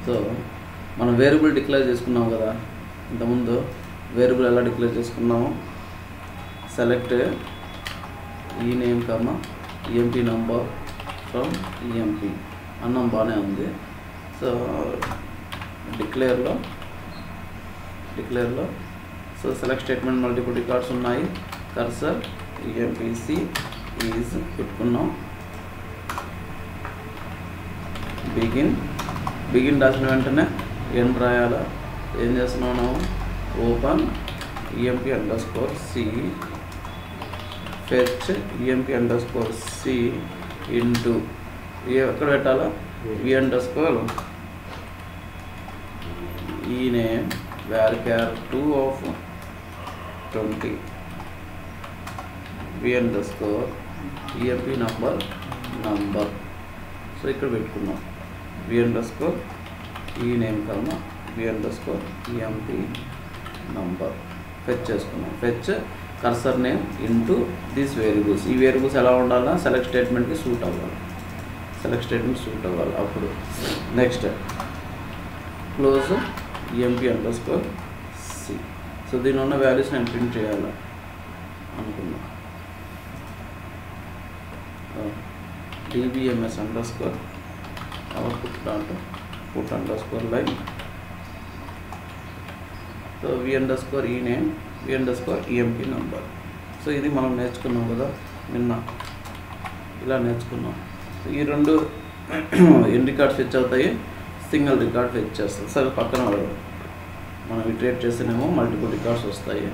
So మనం variable declare చేసుకున్నాం కదా, ఇంతకుముందు వేరియబుల్ ఎలా డిక్లేర్ చేసుకున్నాము, సెలెక్ట్ ఈ నేమ్ కన్నా ఈఎంపీ నంబర్ ఫ్రమ్ ఈఎంపీ అన్నం బాగానే ఉంది. సో డిక్లేర్లో so select statement multiple records ఉన్నాయి, కర్సర్ ఈఎంపీసీ ఈజ్ పెట్టుకున్నాం. బిగిన్ రాసిన వెంటనే ఏం రాయాలా, ఏం చేస్తున్నాను, open EMP underscore C fetch EMP underscore C into ఎక్కడ పెట్టాలా, E underscore E name varchar 2 of 20 v underscore emp number. So ఇక్కడ పెట్టుకున్నాం v underscore ఈ నేమ్ కన్నా v underscore emp number fetch చేసుకున్నాం. Fetch cursor name into these variables. ఈ variables ఎలా ఉండాలా, select స్టేట్మెంట్కి సూట్ అవ్వాలి, అప్పుడు next close EMP underscore C. So దీని ఉన్న వాల్యూస్ నేను ప్రింట్ చేయాలి అనుకున్నా. dbms underscore output dot put underscore line. So V underscore E name V underscore EMP number. So ఇది మనం నేర్చుకున్నాం కదా నిన్న, ఇలా నేర్చుకున్నాం. ఈ రెండు ఎన్ని రికార్డ్స్ ఫెచ్ అవుతాయి, సింగిల్ రికార్డ్ ఫెచ్ చేస్తుంది. సరే పక్కన మనం ఇటరేట్ చేస్తేనేమో మల్టిపుల్ రికార్డ్స్ వస్తాయి.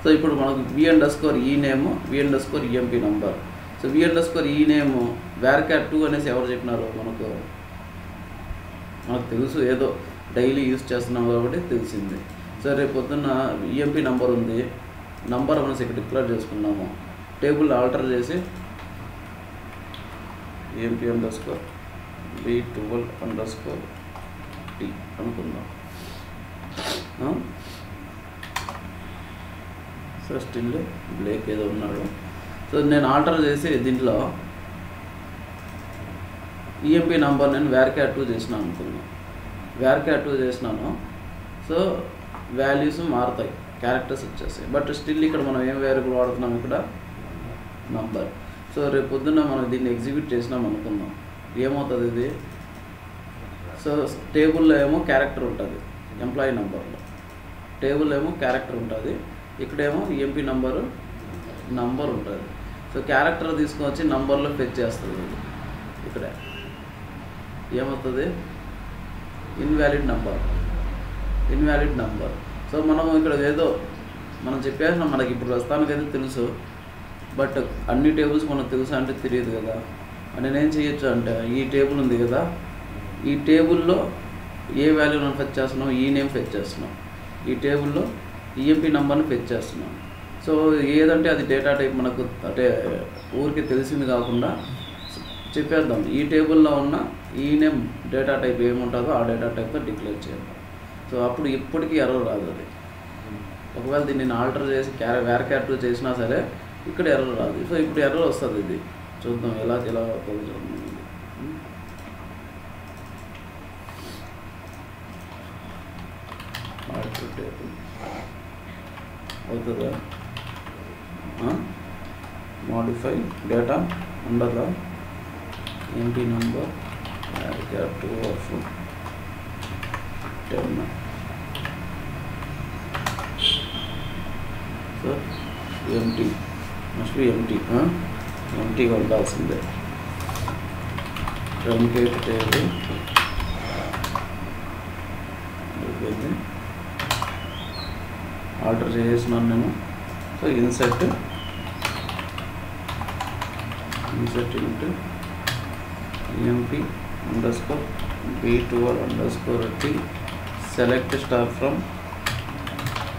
సో ఇప్పుడు మనకు V underscore E name V underscore EMP number. So V underscore E name varchar 2 అనేసి ఎవరు చెప్పినారు, మనకు తెలుసు, ఏదో డైలీ యూజ్ చేస్తున్నాం కాబట్టి తెలిసింది. సో రేపు పొద్దున్న ఈఎంపీ నంబర్ ఉంది, నంబర్ అనేసి ఇక్కడ డిక్లేర్ చేసుకున్నాము, టేబుల్ ఆల్టర్ చేసి EMP underscore B12 underscore T అనుకుందాం. సో స్టిల్ బ్లేక్ ఏదో ఉన్నాడు. సో నేను ఆల్టర్ చేసి దీంట్లో ఈఎంపీ నంబర్ నేను varchar 2 చేసినాను అనుకున్నాను, varchar 2 చేసినాను. సో వాల్యూస్ మారుతాయి, క్యారెక్టర్స్ వచ్చేస్తాయి. బట్ స్టిల్ ఇక్కడ మనం ఏం వేరియబుల్ వాడుతున్నాం, ఇక్కడ నంబర్. సో రేపు పొద్దున్న మనం దీన్ని ఎగ్జిక్యూట్ చేసినాం అనుకుందాం, ఏమవుతుంది ఇది. సో టేబుల్లో ఏమో క్యారెక్టర్ ఉంటుంది, ఎంప్లాయీ నంబర్లో టేబుల్ ఏమో క్యారెక్టర్ ఉంటుంది, ఇక్కడేమో ఈఎంపీ నంబర్ ఉంటుంది. సో క్యారెక్టర్ తీసుకొచ్చి నంబర్లో ఫెచ్ చేస్తుంది. ఇక్కడ ఏమవుతుంది, ఇన్వాలిడ్ నంబర్. సో మనం ఇక్కడ ఏదో మనం చెప్పేసిన మనకి ఇప్పుడు ప్రస్తుతానికైతే తెలుసు, బట్ అన్ని టేబుల్స్ మనకు తెలుసా అంటే తెలియదు కదా. అంటే నేను చేయొచ్చు అంటే ఈ టేబుల్ ఉంది కదా, ఈ టేబుల్లో ఏ వాల్యూ మనం ఫెచ్ చేస్తున్నాం, ఈ నేమ్ ఫెచ్ చేస్తున్నాం, ఈ టేబుల్లో ఈఎంపీ నంబర్ని ఫెచ్ చేస్తున్నాం. సో ఏదంటే అది డేటా టైప్ మనకు అంటే ఊరికి తెలిసింది కాకుండా చెప్పేద్దాం, ఈ టేబుల్లో ఉన్న ఈ నేమ్ డేటా టైప్ ఏముంటుందో ఆ డేటా టైప్తో డిక్లేర్ చేద్దాం. సో అప్పుడు ఇప్పటికీ ఎర్రర్ రాదు అది. ఒకవేళ దీన్ని నేను ఆల్టర్ చేసి varchar 2 చేసినా సరే ఇక్కడ ఎర్రర్ రాదు. సో ఇప్పుడు ఎర్రర్ వస్తుంది, ఇది చూద్దాం ఎలా అవుతుంది. అవుతుందా, మోడిఫై డేటా ఉండదా, EMP number varchar 2 of 10. So empty must be ఎంటీగా ఉండాల్సిందే. ట్రంకేట్ టేబుల్ అయిపోయింది, ఆల్టర్ చేసేసినాను నేను. So insert into EMP underscore B12 underscore T select star from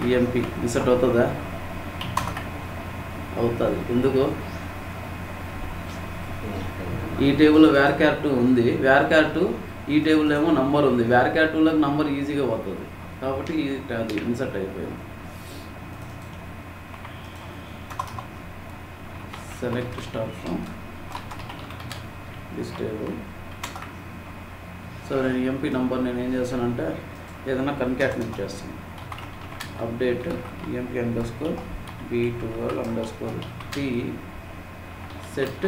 EMP. Insert అవుతుందా, అవుతుంది. ఎందుకు, ఈ టేబుల్లో varchar 2 ఉంది, varchar 2 ఈ టేబుల్లో ఏమో నంబర్ ఉంది, varchar 2లోకి నంబర్ ఈజీగా పోతుంది కాబట్టి అది ఇన్సర్ట్ అయిపోయింది. Select star from this table. So so నేను ఈఎంపీ నెంబర్ నేను ఏం చేస్తానంటే ఏదైనా కన్కాటినేట్ చేస్తాను. Update EMP underscore B12_T set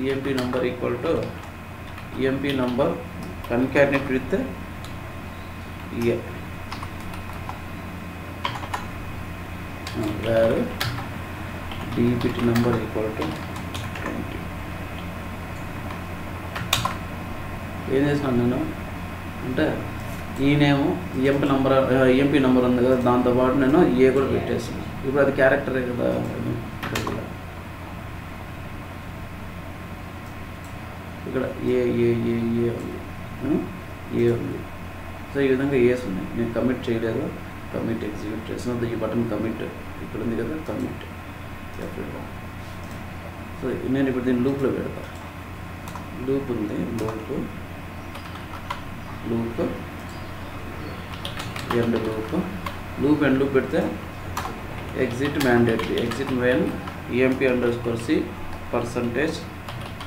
EMP number equal to EMP number concatenate with A where DPT number equal to 20. ఏం చేసినాను నేను అంటే ఈనేమో ఈఎంపీ నెంబర్ ఉంది కదా, దాంతోపాటు నేను ఏ కూడా పెట్టేసాను. ఇప్పుడు అది క్యారెక్టరే కదా, ఇక్కడ ఏ ఉంది. సో ఈ విధంగా ఏస్ ఉన్నాయి. నేను కమిట్ చేయలేదు, కమిట్ ఎగ్జిక్యూట్ చేసిన ఈ బటన్ కమిట్ ఇక్కడ ఉంది కదా, కమిట్. సో నేను ఇప్పుడు దీన్ని లూప్లో పెడతా. లూప్ ఉంది, లూప్ ఎండ్ లూప్ పెడితే exit mandatory, exit when EMP_C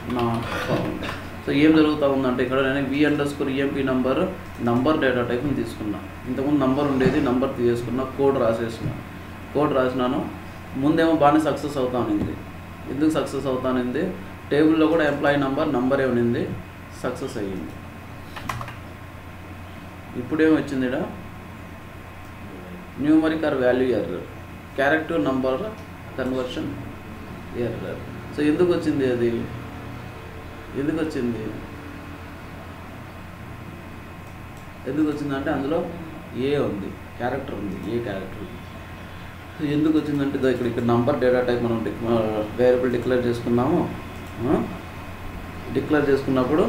%not found. So ఏం జరుగుతూ ఉందంటే ఇక్కడ నేను V_EMP నంబర్ డేటా టైప్ని తీసుకున్నా. ఇంతకుముందు నంబర్ ఉండేది, నంబర్ తీసుకున్నా, కోడ్ రాసినాను. ముందేమో బాగానే సక్సెస్ అవుతానింది. ఎందుకు సక్సెస్ అవుతానింది? టేబుల్లో కూడా ఎంప్లాయీ నంబరే ఉన్నింది, సక్సెస్ అయ్యింది. ఇప్పుడేమో వచ్చింది ఇక్కడ numeric or value error, character number conversion error. So ఎందుకు వచ్చింది అది? ఎందుకు వచ్చిందంటే అందులో ఏ ఉంది, క్యారెక్టర్ ఉంది, ఏ క్యారెక్టర్. సో ఎందుకు వచ్చిందంటే ఇక్కడ నంబర్ డేటా టైప్ మనం వేరియబుల్ డిక్లేర్ చేసుకున్నప్పుడు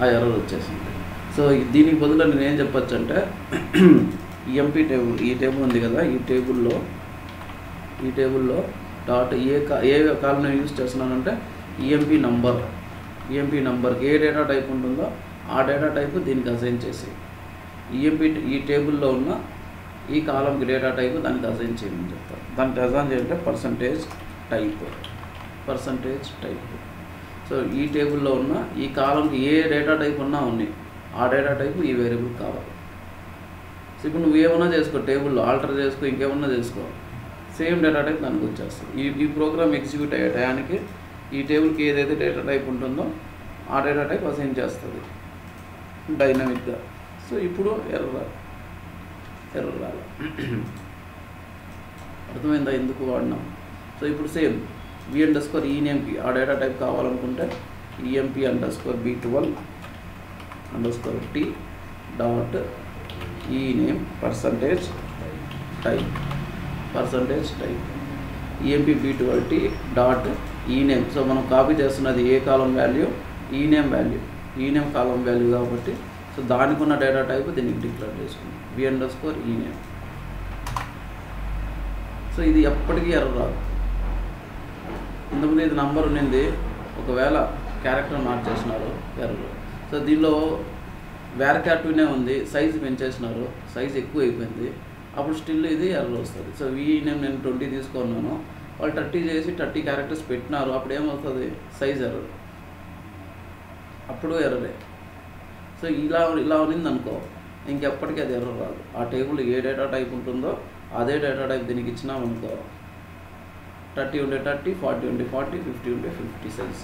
ఆ ఎర్రర్ వచ్చేసింది. సో దీనికి బదులు నేను ఏం చెప్పచ్చు అంటే ఈఎంపీ టేబుల్, ఈ టేబుల్ ఉంది కదా, ఈ టేబుల్లో డాట్ ఏ కాలం యూజ్ చేస్తున్నానంటే ఈఎంపీ నంబర్కి ఏ డేటా టైప్ ఉంటుందో ఆ డేటా టైప్ దీనికి అసైన్ చేసి, ఈ టేబుల్లో ఉన్న ఈ కాలంకి డేటా టైప్ దానికి అసైన్ చేయమని చెప్తారు. దానికి అసైన్ చేయాలంటే పర్సంటేజ్ టైప్. సో ఈ టేబుల్లో ఉన్న ఈ కాలంకి ఏ డేటా టైప్ ఉన్నా ఉన్నాయి, ఆ డేటా టైప్ ఈ వేరియబుల్ కావాలి. సో ఇప్పుడు నువ్వు ఏమన్నా చేసుకో, టేబుల్లో ఆల్టర్ చేసుకో, ఇంకేమన్నా చేసుకో, సేమ్ డేటా టైప్ దానికి వచ్చేస్తుంది. ఈ ప్రోగ్రామ్ ఎగ్జిక్యూట్ అయ్యే టయానికి ఈ టేబుల్కి ఏదైతే డేటా టైప్ ఉంటుందో ఆ డేటా టైప్ అసైన్ చేస్తుంది డైనమిక్గా. సో ఇప్పుడు ఎర్రర్ రాలి అర్థమైందా ఎందుకు వాడినాం? సో ఇప్పుడు సేమ్ V_ENAMEకి ఆ డేటా టైప్ కావాలనుకుంటే EMP_B12_T dot ENAME %type EMP_B12T dot ENAME. So మనం కాపీ చేస్తున్నది ఏ column value, ENAME column value కాబట్టి సో దానికి ఉన్న డేటా టైప్ దీనికి డిక్లేర్ చేసుకుంది V_ENAME. సో ఇది ఎప్పటికీ ఎర్రర్ రాదు. ఇంతకుముందు ఇది నంబర్ ఉన్నింది, ఒకవేళ క్యారెక్టర్ మార్చేసినారు ఎర్రర్. సో దీనిలో VARCHAR2 ఉంది, సైజు పెంచేసినారు, సైజు ఎక్కువ అయిపోయింది, అప్పుడు స్టిల్ ఇది ఎర్రర్ వస్తుంది. సో V_ENAME నేను 20 తీసుకున్నాను, వాళ్ళు 30 చేసి 30 క్యారెక్టర్స్ పెట్టినారు, అప్పుడు ఏమవుతుంది? సైజ్ ఎర్రర్, అప్పుడు ఎర్రరే. సో ఇలా ఉన్నింది అనుకో, ఇంకెప్పటికీ అది ఎర్రర్ రాదు. ఆ టేబుల్ ఏ డేటా టైప్ ఉంటుందో అదే డేటా టైప్ దీనికి ఇచ్చినామనుకో, 30 ఉంటే 30, 40 ఉంటే 40, 50 ఉంటే 50 size.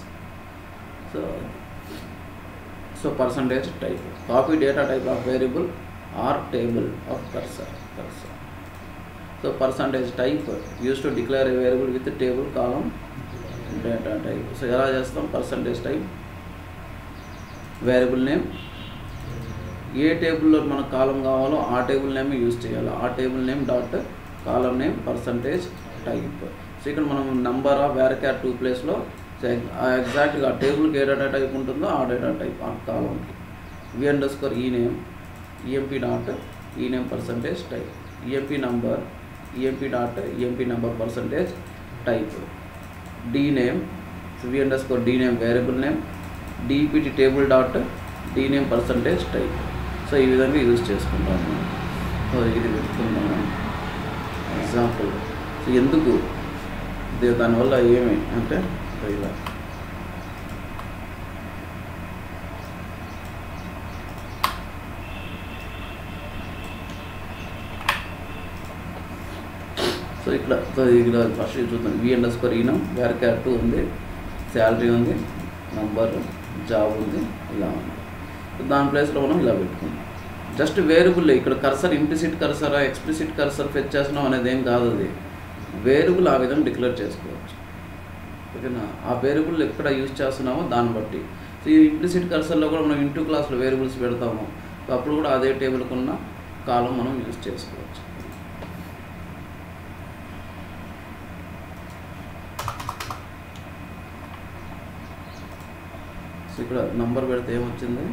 So percentage type, copy data type of variable are table of cursor. So percentage type use to declare a variable with table column data type. So ఎలా చేస్తాం? Percentage type variable name, ఏ టేబుల్లో మనకు కాలం కావాలో ఆ table name use చేయాలి, ఆ table name dot column name percentage type. So ఇక్కడ మనం నంబర్ ఆఫ్ VARCHAR2 ప్లేస్లో ఎగ్జాక్ట్గా ఆ టేబుల్కి ఏ డేటా టైప్ ఉంటుందో ఆ డేటా టైప్ ఆ కాలంకి V_ENAME EMP.ENAME %type EMP number %type dname, so V_DNAME variable name, DPT table dot dname %type. So ఈ విధంగా యూజ్ చేసుకుంటాము. సో ఇది పెట్టుకుందాము ఎగ్జాంపుల్. సో ఎందుకు దానివల్ల ఏమి అంటే ఇలా సో ఇక్కడ ఫస్ట్ చూద్దాం. v_enum varchar 2 ఉంది, శాలరీ ఉంది, నంబర్, జాబ్ ఉంది, ఇలా ఉంది. దాని ప్లేస్లో మనం ఇలా పెట్టుకుందాం. జస్ట్ వేరియబుల్ ఇక్కడ కర్సర్ ఇంప్లిసిట్ కర్సరా ఎక్స్ప్లిసిట్ కర్సర్ ఫెచ్ చేస్తున్నాం అనేది ఏం కాదు. అది వేరియబుల్ ఆ విధంగా డిక్లేర్ చేసుకోవచ్చు. ఓకేనా? ఆ వేరియబుల్ ఎక్కడ యూజ్ చేస్తున్నామో దాన్ని బట్టి. సో ఈ ఇంప్లిసిట్ కర్సర్లో కూడా మనం ఇంటూ క్లాస్లో వేరియబుల్స్ పెడతాము. సో అప్పుడు కూడా అదే టేబుల్కి ఉన్న కాలం మనం యూజ్ చేసుకోవచ్చు. సో ఇక్కడ నంబర్ పెడితే ఏమొచ్చింది?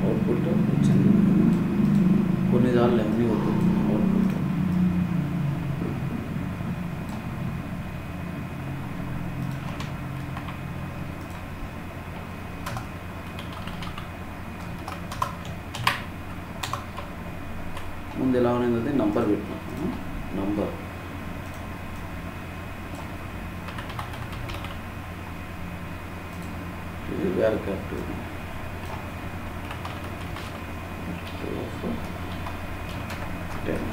అవుట్పుట్ వచ్చింది. కొన్నిసార్లు అన్నీ అవుతుంది అవుట్పుట్. ముందు ఎలా ఉన్నది? నంబర్ పెట్టినాము. నంబర్ ఇది varchar 2 10.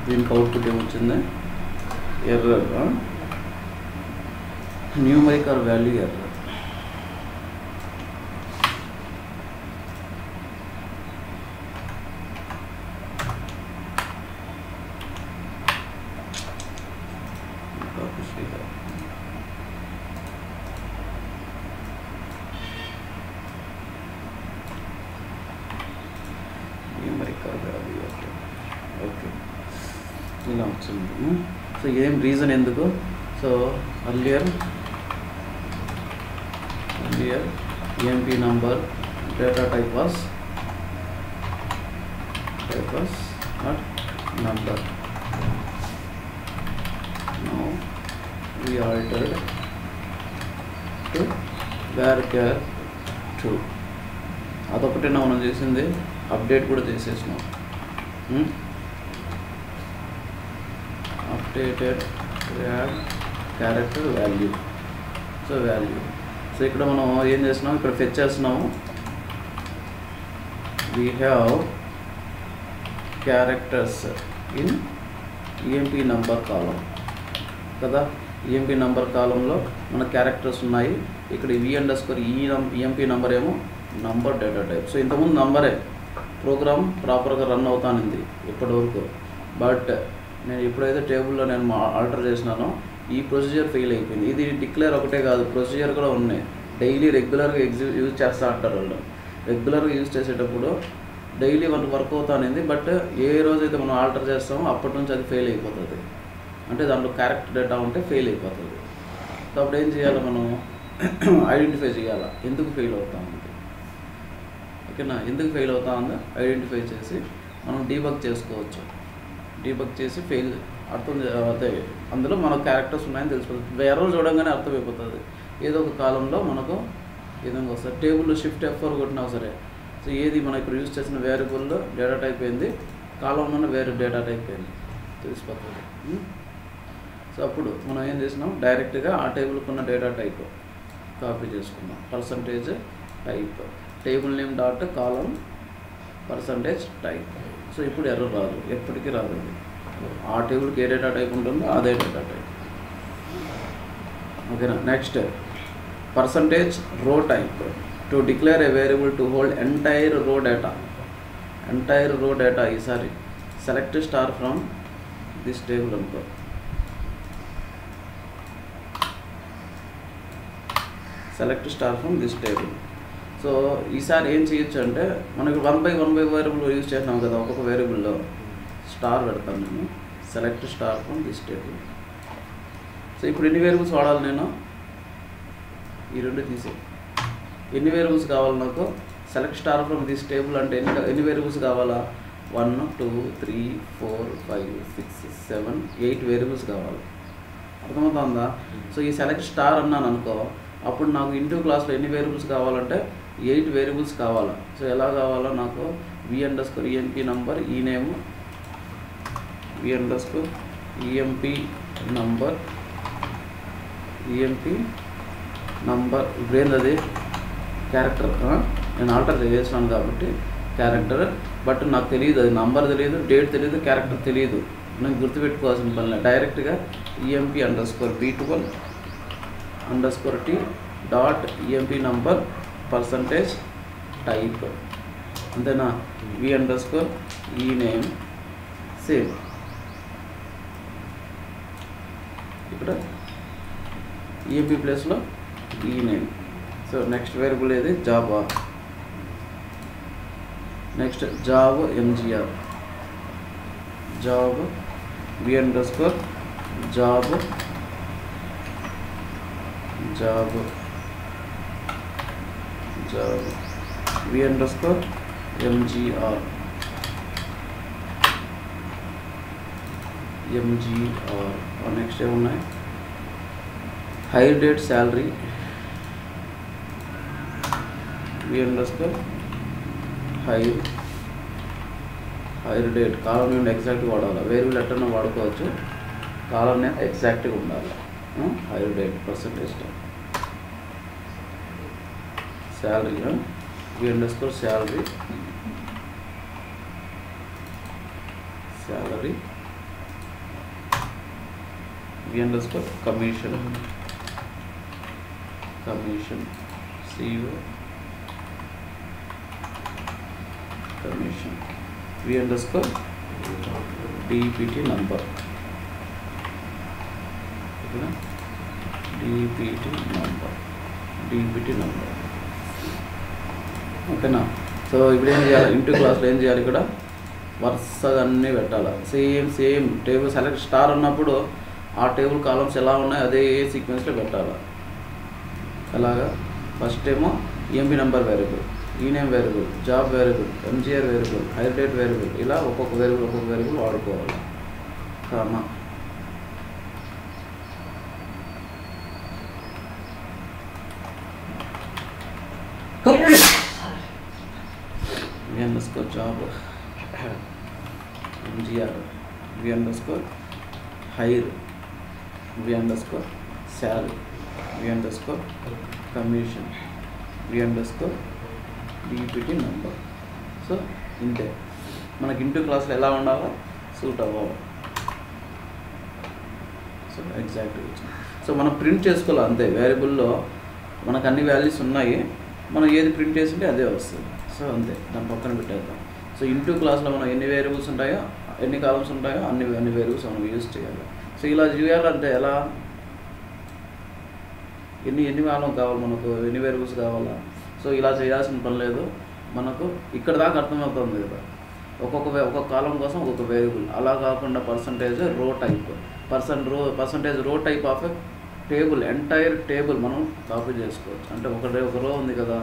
దీనికి అవుట్పుట్ ఏమొచ్చింది? Error, numeric or value error. Numeric or value error. Okay, ఇలా వచ్చింది. సో ఏం రీజన్ ఎందుకు? So earlier EMP number data type was not number. Now we altered to varchar 2. అదొకటేనా మనం చేసింది? అప్డేట్ కూడా చేసేసినాం. Updated character value. So value. So ఇక్కడ మనం ఏం చేస్తున్నాం? ఇక్కడ ఫెచ్ చేస్తున్నాము. We have characters in EMP number column కదా. EMP నంబర్ కాలంలో మన క్యారెక్టర్స్ ఉన్నాయి. ఇక్కడ v_EMP నంబర్ ఏమో నంబర్ డేటా టైప్. సో ఇంతకుముందు నంబరే ప్రోగ్రామ్ ప్రాపర్గా రన్ అవుతానింది ఇప్పటివరకు. బట్ నేను ఎప్పుడైతే టేబుల్లో నేను ఆల్టర్ చేసినానో ఈ ప్రొసీజర్ ఫెయిల్ అయిపోయింది. ఇది డిక్లేర్ ఒకటే కాదు, ప్రొసీజర్ కూడా ఉన్నాయి. డైలీ రెగ్యులర్గా యూజ్ చేస్తూ అంటారు వాళ్ళు. రెగ్యులర్గా యూజ్ చేసేటప్పుడు డైలీ వర్క్ అవుతానింది. బట్ ఏ రోజైతే మనం ఆల్టర్ చేస్తామో అప్పటి నుంచి అది ఫెయిల్ అయిపోతుంది. అంటే దాంట్లో క్యారెక్టర్ డేటా ఉంటే ఫెయిల్ అయిపోతుంది. సో అప్పుడు ఏం చేయాలి? మనం ఐడెంటిఫై చేయాలి ఎందుకు ఫెయిల్ అవుతా ఉంది. ఓకేనా? ఎందుకు ఫెయిల్ అవుతా ఉందో ఐడెంటిఫై చేసి మనం డీబగ్ చేసుకోవచ్చు. డీబగ్ చేసి ఫెయిల్ అర్థం అదే అందులో మనకు క్యారెక్టర్స్ ఉన్నాయని తెలిసిపోతుంది. ఎర్రర్ చూడంగానే అర్థమైపోతుంది. ఏదో ఒక కాలంలో మనకు ఏదైనా వస్తుంది. టేబుల్లో షిఫ్ట్ F4 కొట్టినా సరే. సో ఏది మనం ఇప్పుడు యూజ్ చేసిన వేరియబుల్లో డేటా టైప్ అయింది, కాలంలో వేరే డేటా టైప్ అయింది తెలిసిపోతుంది. సో అప్పుడు మనం ఏం చేసినాం? డైరెక్ట్గా ఆ టేబుల్కి ఉన్న డేటా టైప్ కాపీ చేసుకున్నాం. Percentage type, table name dot column percentage type. So ఇప్పుడు ఎర్రర్ రాదు, ఎప్పటికీ రాదు. ఆ టేబుల్కి ఏ డేటా టైప్ ఉంటుందో అదే డేటా టైప్. ఓకేనా? Next percentage row type. To declare a variable to hold entire row data. Entire row data ఈసారి select star from this table అనుకో. Select star from this table. So ఈసారి ఏం చేయొచ్చు అంటే మనకి 1 by 1 వేరియబుల్ యూజ్ చేసినాం కదా. ఒక్కొక్క వేరియబుల్లో స్టార్ పెడతాను నేను. Select star from this table. So ఇప్పుడు ఎన్ని వేరియబుల్స్ వాడాలి నేను? ఈ రెండు తీసి ఎన్ని వేరియబుల్స్ కావాలి నాకు? Select star from this table అంటే ఎన్ని వేరియబుల్స్ కావాలా? 1 2 3 4 5 6 7 8 వేరియబుల్స్ కావాలి. అర్థమవుతుందా? సో ఈ సెలెక్ట్ స్టార్ అన్నాను అనుకో, అప్పుడు నాకు ఇంటూ క్లాస్లో ఎన్ని వేరియబుల్స్ కావాలంటే 8 వేరియబుల్స్ కావాలి. సో ఎలా కావాలో నాకు v_emp నంబర్ ఈ నేమ్, v_emp నంబర్ ఇప్పుడు ఏంటది క్యారెక్టర్. నేను ఆల్టర్ చేస్తున్నాను కాబట్టి క్యారెక్టర్, బట్ నాకు తెలియదు, అది నంబర్ తెలియదు, డేట్ తెలియదు, క్యారెక్టర్ తెలియదు. నేను గుర్తుపెట్టుకోవాల్సిన పని డైరెక్ట్గా emp_b21_t .emp నంబర్ %type అంతేనా. v_ name same. ఇక్కడ emp ప్లేస్లో E name. So next variable ఏది జావా. నెక్స్ట్ జావ్ mgr, జావ్ v_జావ్ v_mgr నెక్స్ట్ ఏమున్నాయి hire date salary hire date column నేను ఎగ్జాక్ట్గా వాడాలి. వేరియబుల్ ఎట్టన్నా వాడుకోవచ్చు, కాలం నేను ఎగ్జాక్ట్గా ఉండాలి. Hire date percentage salary v_salary v_commission v_dpt number dpt number ఓకేనా. సో ఇప్పుడు ఏం చేయాలి, ఇంటూ క్లాస్లో ఏం చేయాలి, ఇక్కడ వరుసగా అన్నీ పెట్టాలి. సేమ్ టేబుల్ సెలెక్ట్ స్టార్ ఉన్నప్పుడు ఆ టేబుల్ కాలమ్స్ ఎలా ఉన్నాయో అదే సీక్వెన్స్లో పెట్టాలి. అలాగా ఫస్ట్ ఏమో emp number variable, E name variable, job variable, mgr variable, hire date variable, ఇలా ఒక్కొక్క వేరియబుల్ వాడుకోవాలి. Comma v_job mgr v_hire v_salary v_commission v_dpt number. So ఇంతే మనకి ఇంటూ క్లాస్లో ఎలా ఉండాలో సూట్ అవ్వాలి. సో ఎగ్జాక్ట్గా వచ్చింది. సో మనం ప్రింట్ చేసుకోవాలి అంతే. వేరియబుల్లో మనకు అన్ని వాల్యూస్ ఉన్నాయి, మనం ఏది ప్రింట్ చేసింటే అదే వస్తుంది. సో అంతే, దాని పక్కన పెట్టేద్దాం. సో ఇంటూ క్లాస్లో మనం ఎన్ని వేరియబుల్స్ ఉంటాయో, ఎన్ని కాలమ్స్ ఉంటాయో అన్ని వేరియబుల్స్ మనం యూజ్ చేయాలి. సో ఇలా చేయాలంటే ఎలా, ఎన్ని కాలం కావాలి మనకు, ఎన్ని వేరియబుల్స్ కావాలా. సో ఇలా చేయాల్సిన పని లేదు మనకు. ఇక్కడ దాకా అర్థమవుతుంది కదా, ఒక్కొక్క కాలం కోసం ఒక్కొక్క వేరియబుల్. అలా కాకుండా percentage row type of table, entire table మనం కాపీ చేసుకోవచ్చు. అంటే ఒక రో ఉంది కదా,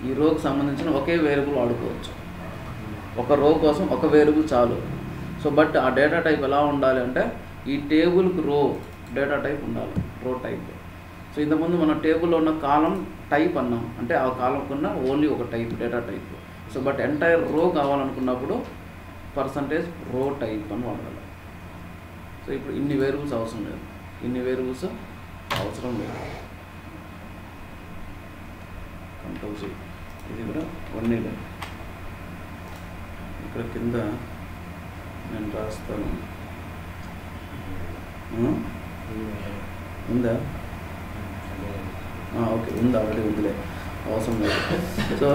ఈ రోకి సంబంధించిన ఒకే వేరియబుల్ వాడుకోవచ్చు. ఒక రో కోసం ఒక వేరియబుల్ చాలు. సో బట్ ఆ డేటా టైప్ ఎలా ఉండాలి అంటే, ఈ టేబుల్కి రో డేటా టైప్ ఉండాలి, రో టైప్. సో ఇంతకుముందు మన టేబుల్లో ఉన్న కాలం టైప్ అన్నాం, అంటే ఆ కాలంకు ఉన్న ఓన్లీ ఒక type, data type. So but entire రో కావాలనుకున్నప్పుడు %రో టైప్ అని వాడాలి. సో ఇప్పుడు ఇన్ని వేరియబుల్స్ అవసరం లేదు, కంపల్సరీ. ఇది కూడా వన్ ఇక్కడ కింద నేను రాస్తాను. ఉందా? ఓకే, ఉంది, ఆల్రెడీ ఉందిలే, అవసరం లేదు. సో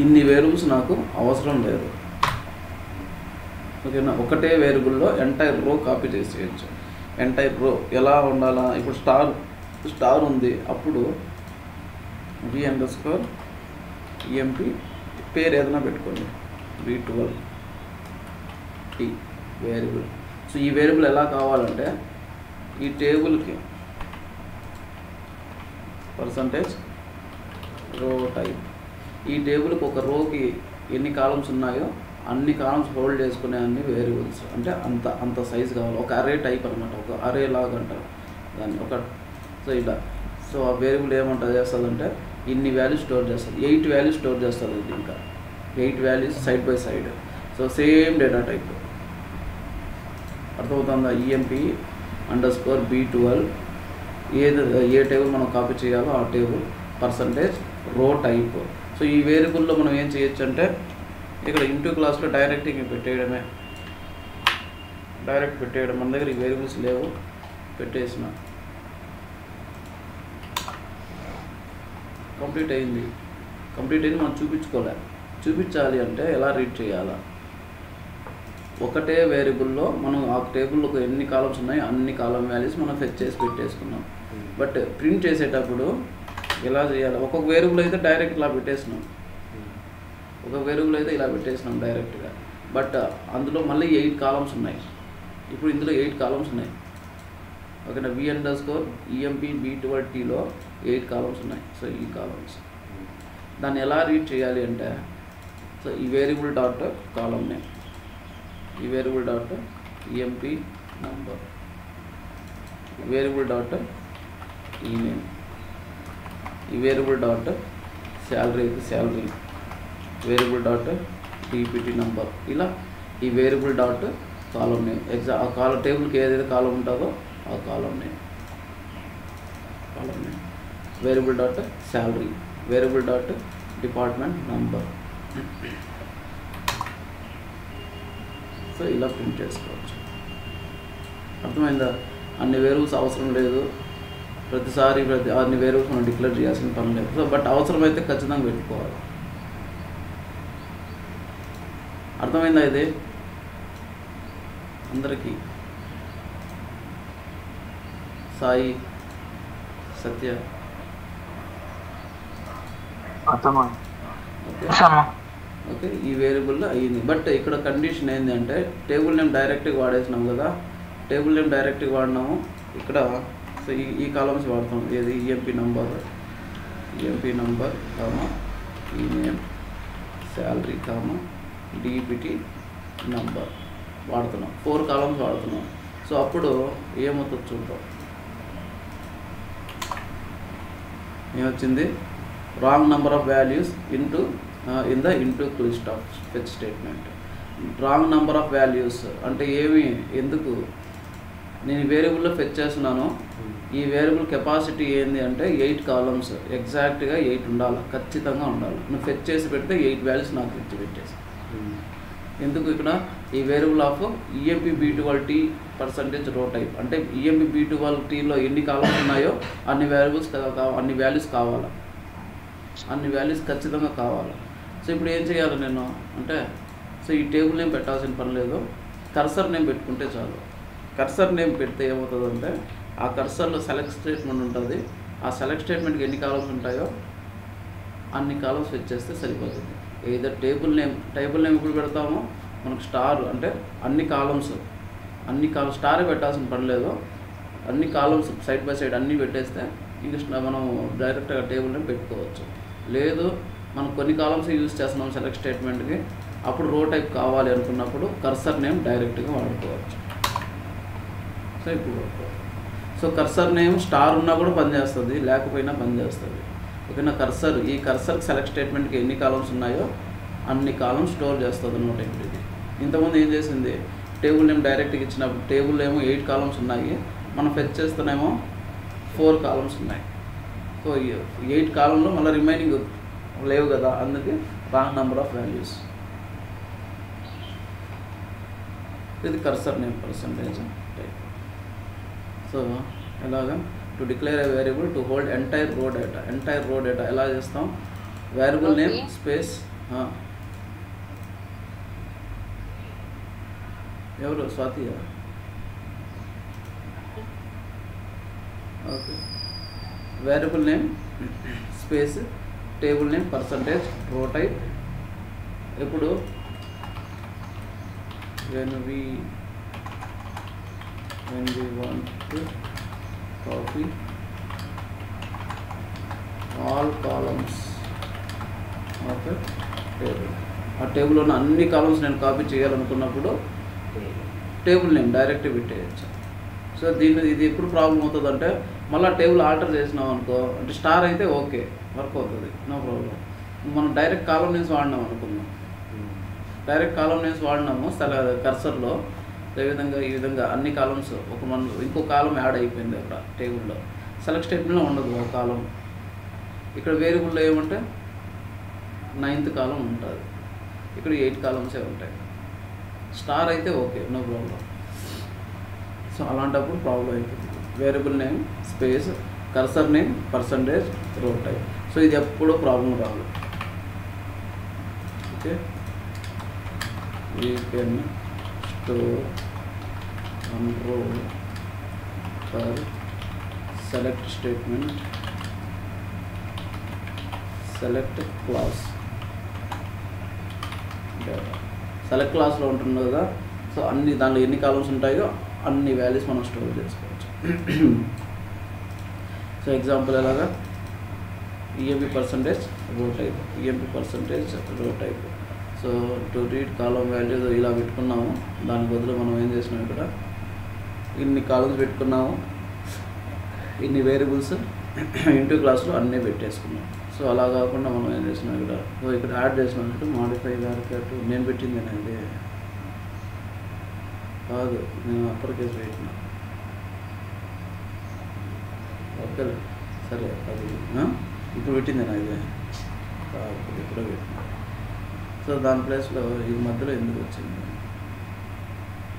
ఇన్ని వేరియబుల్స్ నాకు అవసరం లేదు. ఓకేనా, ఒకటే వేరియబుల్లో ఎంటైర్ రో కాపీ చేసేయచ్చు. ఎంటైర్ రో ఎలా ఉండాలా, ఇప్పుడు స్టార్ ఉంది, అప్పుడు v_emp పేరు ఏదైనా పెట్టుకోండి, v12t వేరియబుల్. సో ఈ వేరియబుల్ ఎలా కావాలంటే, ఈ టేబుల్కి %రో టైప్, ఈ టేబుల్కి ఒక రోకి ఎన్ని కాలమ్స్ ఉన్నాయో అన్ని కాలమ్స్ హోల్డ్ చేసుకునే అన్ని వేరియబుల్స్, అంటే అంత సైజ్ కావాలి. ఒక అరే టైప్ అనమాట, ఒక అరే లాగా అంటారు దాన్ని. సో ఇలా సో ఆ వేరియబుల్ ఏమంటారు చేస్తుందంటే ఇన్ని వాల్యూస్ స్టోర్ చేస్తుంది, 8 వాల్యూస్ స్టోర్ చేస్తుంది ఇది. ఇంకా 8 values side by side. So same data type. అర్థమవుతుందా? EMP_B12 ఏ టేబుల్ మనం కాపీ చేయాలో ఆ table percentage row type. So ఈ వేరియబుల్లో మనం ఏం చేయొచ్చు అంటే ఇక్కడ ఇంటూ క్లాస్లో డైరెక్ట్ పెట్టేయడమే, డైరెక్ట్ పెట్టేయడం. మన దగ్గర ఈ వేరియబుల్స్ లేవు, పెట్టేసిన కంప్లీట్ అయింది. మనం చూపించాలి అంటే ఎలా రీడ్ చేయాలా? ఒకటే వేరియబుల్లో మనం ఆ టేబుల్లో ఎన్ని కాలమ్స్ ఉన్నాయో అన్ని కాలమ్ వాల్యూస్ మనం ఫెచ్ చేసి పెట్టేసుకున్నాం. బట్ ప్రింట్ చేసేటప్పుడు ఎలా చేయాలి? ఒక్కొక్క వేరియబుల్ అయితే డైరెక్ట్ ఇలా పెట్టేసినాం, డైరెక్ట్గా. బట్ అందులో మళ్ళీ 8 కాలమ్స్ ఉన్నాయి. ఇప్పుడు ఇందులో 8 కాలమ్స్ ఉన్నాయి. ఓకేనా? V_EMP_B12Tలో 8 కాలమ్స్ ఉన్నాయి. సో ఈ కాలమ్స్ దాన్ని ఎలా రీడ్ చేయాలి అంటే సో ఈ వేరియబుల్ డాట్ కాలమ్ నేమ్, ఈ variable dot EMP number, variable dot ఈ నేమ్, ఈ variable dot salary, variable dot DPT number. ఇలా ఈ వేరియబుల్ డాట్ కాలమ్ నేమ్, ఆ కాలమ్ టేబుల్కి ఏదైతే కాలం ఉంటుందో ఆ column name, variable dot salary, variable dot department number. So ఇలా ప్రింట్ చేసుకోవచ్చు. అర్థమైందా? అన్ని వేరియబుల్స్ అవసరం లేదు, ప్రతిసారి అన్ని వేరియబుల్స్ మనం డిక్లేర్ చేయాల్సిన పని లేదు. సో బట్ అవసరమైతే ఖచ్చితంగా పెట్టుకోవాలి. అర్థమైందా ఇది అందరికీ? సాయి, సత్య, ఓకే. ఈ వేరియబుల్లో అయ్యింది. బట్ ఇక్కడ కండిషన్ ఏంటి అంటే టేబుల్ నేమ్ డైరెక్ట్గా వాడేసినాం కదా, టేబుల్ నేమ్ డైరెక్ట్గా వాడినాము. ఇక్కడ సో ఈ కాలమ్స్ వాడుతాం. ఏది? EMP నంబర్, ఈ నేమ్, శాలరీ, DPT నంబర్ వాడుతున్నాం. 4 కాలమ్స్ వాడుతున్నాం. సో అప్పుడు ఏమవుతుంది చూద్దాం. ఏమొచ్చింది? Wrong number of values in the into list of fetch statement. Wrong number of values అంటే ఎందుకు నేను వేరియబుల్లో ఫెచ్ చేస్తున్నాను. ఈ వేరియబుల్ కెపాసిటీ ఏంది అంటే 8 కాలమ్స్, ఎగ్జాక్ట్గా 8 ఉండాలి, ఖచ్చితంగా ఉండాలి. నువ్వు ఫెచ్ చేసి పెడితే 8 వాల్యూస్ నాకు తెచ్చి పెట్టేసి. ఎందుకు ఇక్కడ ఈ variable of EMP_B12T percentage row type అంటే EMP_B12Tలో ఎన్ని కాలమ్స్ ఉన్నాయో అన్ని వాల్యూస్ కావాలి, అన్ని వాల్యూస్ ఖచ్చితంగా కావాలి. సో ఇప్పుడు ఏం చేయాలి నేను అంటే సో ఈ టేబుల్ నేమ్ పెట్టాల్సిన పని లేదు, కర్సర్ నేమ్ పెట్టుకుంటే చాలు. కర్సర్ నేమ్ పెడితే ఏమవుతుందంటే ఆ కర్సర్లో సెలెక్ట్ స్టేట్మెంట్ ఉంటుంది. ఆ సెలెక్ట్ స్టేట్మెంట్కి ఎన్ని కాలమ్స్ ఉంటాయో అన్ని కాలమ్స్ ఫెచ్ చేస్తే సరిపోతుంది. ఏదో టేబుల్ నేమ్ ఇప్పుడు పెడతామో మనకు స్టార్ అంటే అన్ని కాలమ్స్ స్టారే పెట్టాల్సిన పని లేదు, అన్ని కాలమ్స్ సైడ్ బై సైడ్ అన్నీ పెట్టేస్తే ఇంక మనం డైరెక్ట్గా టేబుల్ నేమ్ పెట్టుకోవచ్చు. లేదు మనం కొన్ని కాలమ్స్ యూజ్ చేస్తున్నాం సెలెక్ట్ స్టేట్మెంట్కి, అప్పుడు రో టైప్ కావాలి అనుకున్నప్పుడు కర్సర్ నేమ్ డైరెక్ట్గా వాడుకోవచ్చు. సో ఇప్పుడు సో కర్సర్ నేమ్ స్టార్ ఉన్నా కూడా పనిచేస్తుంది, లేకపోయినా పనిచేస్తుంది. ఓకేనా? ఈ కర్సర్ సెలెక్ట్ స్టేట్మెంట్కి ఎన్ని కాలమ్స్ ఉన్నాయో అన్ని కాలమ్స్ స్టోర్ చేస్తుంది అన్నమాట. ఇప్పుడు ఇది ఇంతకుముందు ఏం చేసింది, టేబుల్ నేమ్ డైరెక్ట్గా ఇచ్చినప్పుడు టేబుల్ ఏమో 8 కాలమ్స్ ఉన్నాయి, మనం ఫెచ్ చేస్తేనేమో 4 కాలమ్స్ ఉన్నాయి. సో 8 కాలంలో మళ్ళీ రిమైనింగ్ లేవు కదా, అందుకే రాంగ్ నెంబర్ ఆఫ్ వాల్యూస్. ఇది cursor name percentage type. So ఎలాగా to declare a variable to hold entire row data ఎలా చేస్తాం? వేరియబుల్ నేమ్ స్పేస్ ఎవరు? స్వాతియా? Okay. Variable name space table name percentage row type. ఇప్పుడు when we want to copy all columns of a table, ఆ టేబుల్లో ఉన్న అన్ని columns నేను కాపీ చేయాలనుకున్నప్పుడు టేబుల్ నేమ్ డైరెక్ట్ పెట్టేయచ్చు. సో ఇది ఎప్పుడు ప్రాబ్లం అవుతుందంటే మళ్ళీ టేబుల్ ఆల్టర్ చేసినాం అనుకో, అంటే స్టార్ అయితే ఓకే వర్క్ అవుతుంది, నో ప్రాబ్లం. మనం డైరెక్ట్ కాలం నేమ్స్ వాడినాం అనుకుందాం, డైరెక్ట్ కాలం నేమ్స్ వాడినాము కర్సర్లో. ఈ విధంగా అన్ని కాలమ్స్ ఇంకో కాలం యాడ్ అయిపోయింది అక్కడ టేబుల్లో. సెలెక్ట్ స్టేట్మెంట్లో ఉండదు ఒక కాలం. ఇక్కడ వేరియబుల్లో ఏమంటే 9th కాలం ఉంటుంది, ఇక్కడ 8 కాలమ్సే ఉంటాయి. స్టార్ అయితే ఓకే, నో ప్రాబ్లం. సో అలాంటప్పుడు ప్రాబ్లం అయిపోతుంది. Variable name space cursor name percentage row type. So ఇది ఎప్పుడూ ప్రాబ్లం రాదు. Okay, we can store one row for select statement, select class data. Select క్లాస్లో ఉంటుంది కదా, సో దాంట్లో ఎన్ని కాలమ్స్ ఉంటాయో అన్ని వాల్యూస్ మనం స్టోర్ చేసుకోవచ్చు. సో ఎగ్జాంపుల్ ఎలాగా EMP percentage row type, EMP percentage row type. So to read column values ఇలా పెట్టుకున్నాము. దాని బదులు మనం ఏం చేసినాం, ఇక్కడ ఇన్ని కాలమ్స్ పెట్టుకున్నాము, ఇన్ని వేరియబుల్స్ ఇంటూ క్లాస్లో అన్నీ పెట్టేసుకున్నాం. సో అలా కాకుండా మనం ఏం చేసినాం, ఇక్కడ యాడ్ చేసినట్టు మాడిఫై వేరకట్టు నేను పెట్టింది అనేది కాదు, నేను అప్పర్ కేసు పెట్టినా. ఓకే సరే, అది ఇప్పుడు పెట్టిందేనా ఇది కాదు, ఇప్పుడే పెట్టినా. సో దాని ప్లేస్లో ఈ మధ్యలో ఎందుకు వచ్చింది,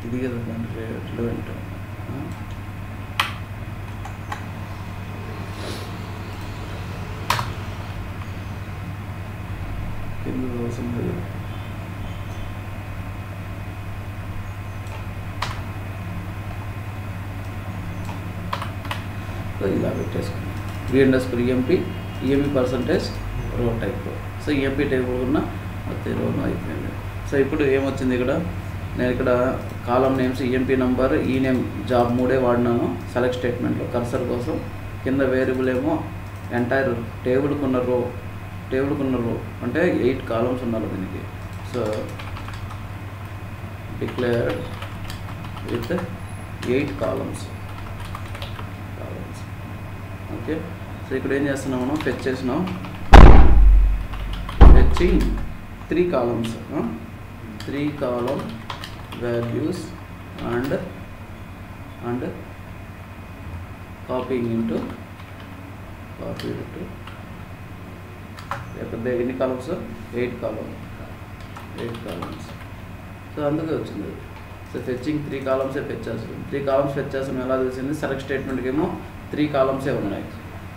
ఇది కదా దాని రిలవెంట్. ఎందుకు వస్తుంది, సో ఇలా పెట్టేసుకున్నాం. EMP percentage row type. So EMP type ఉన్న ప్రతి రోను అయిపోయింది. సో ఇప్పుడు ఏమొచ్చింది, నేను ఇక్కడ కాలం నేమ్స్ ఈఎంపీ నంబర్ ఈ నేమ్ జాబ్ 3 వాడినాను సెలెక్ట్ స్టేట్మెంట్లో కర్సర్ కోసం. కింద వేరియబుల్ ఏమో ఎంటైర్ టేబుల్కున్న రో అంటే 8 కాలమ్స్ ఉండాలి దీనికి. So declared with 8 columns. Okay, so ఇక్కడ ఏం చేస్తున్నాం, మనం ఫెచ్ చేసినాం, fetching 3 columns, 3 column values and copying into ఎన్ని కాలమ్స్, 8 కాలమ్స్. సో అందుకే వచ్చింది. సో ఫెచ్చింగ్ 3 కాలమ్సే ఫెచ్ చేస్తుంది. 3 కాలమ్స్ ఫెచ్ చేస్తాం ఎలా తెలిసింది, సెలెక్ట్ స్టేట్మెంట్కి ఏమో 3 కాలమ్సే ఉన్నాయి.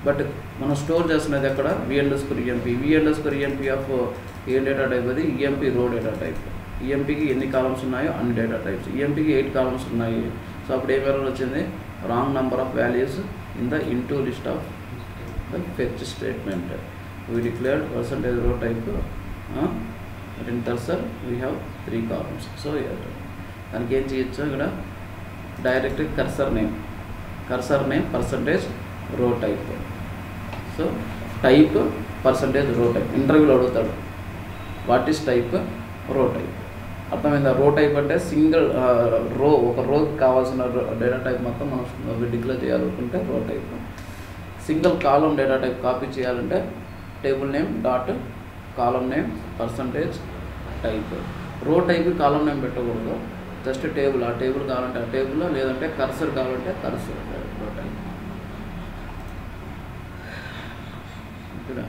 బట్ మనం స్టోర్ చేస్తున్నది ఎక్కడ, v_emp of a data type, అది ఈఎంపీ రో డేటా టైప్. ఈఎంపీకి ఎన్ని కాలమ్స్ ఉన్నాయో అన్ని డేటా టైప్స్. ఈఎంపీకి 8 కాలమ్స్ ఉన్నాయి. సో అప్పుడు ఏం ఎర్రర్ వచ్చింది, wrong number of values in the into list of the fetch statement. We declared percentage row type, but in cursor we have 3 columns. So దానికి ఏం చేయొచ్చు, ఇక్కడ direct cursor name percentage row type. So type percentage row type. ఇంటర్వ్యూలో అడుగుతాడు, what is type, row type. అర్థమైందా? రో type అంటే single ఒక రోకి కావాల్సిన డేటా టైప్ మొత్తం మనం డిక్లేర్ చేయాలనుకుంటే row type. Single column data type copy చేయాలంటే table name dot column name percentage type. Row type column name పెట్టకూడదు, జస్ట్ టేబుల్. ఆ టేబుల్ కావాలంటే ఆ టేబుల్లో, లేదంటే కర్సర్ కావాలంటే కర్సర్. రో టైప్ ఇక్కడ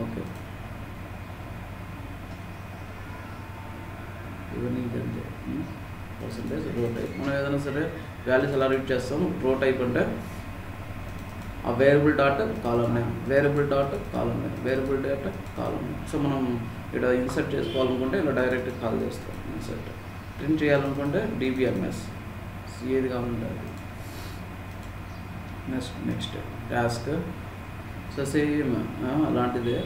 ఓకే. ఇవన్నీ ఇదంతే పర్సంటేజ్ రో టైప్. మనం ఏదైనా సరే వాల్యూస్ ఎలా రీడ్ చేస్తాం, రో టైప్ అంటే ఆ variable dot column name, variable dot column name. So మనం ఇక్కడ ఇన్సర్ట్ చేసుకోవాలనుకుంటే ఇలా డైరెక్ట్ కాల్ చేస్తాం. ఇన్సర్ట్ ప్రింట్ చేయాలనుకుంటే DBMS ఏది కావాలంటే అది. Next task. సో సేమ్ అలాంటిదే.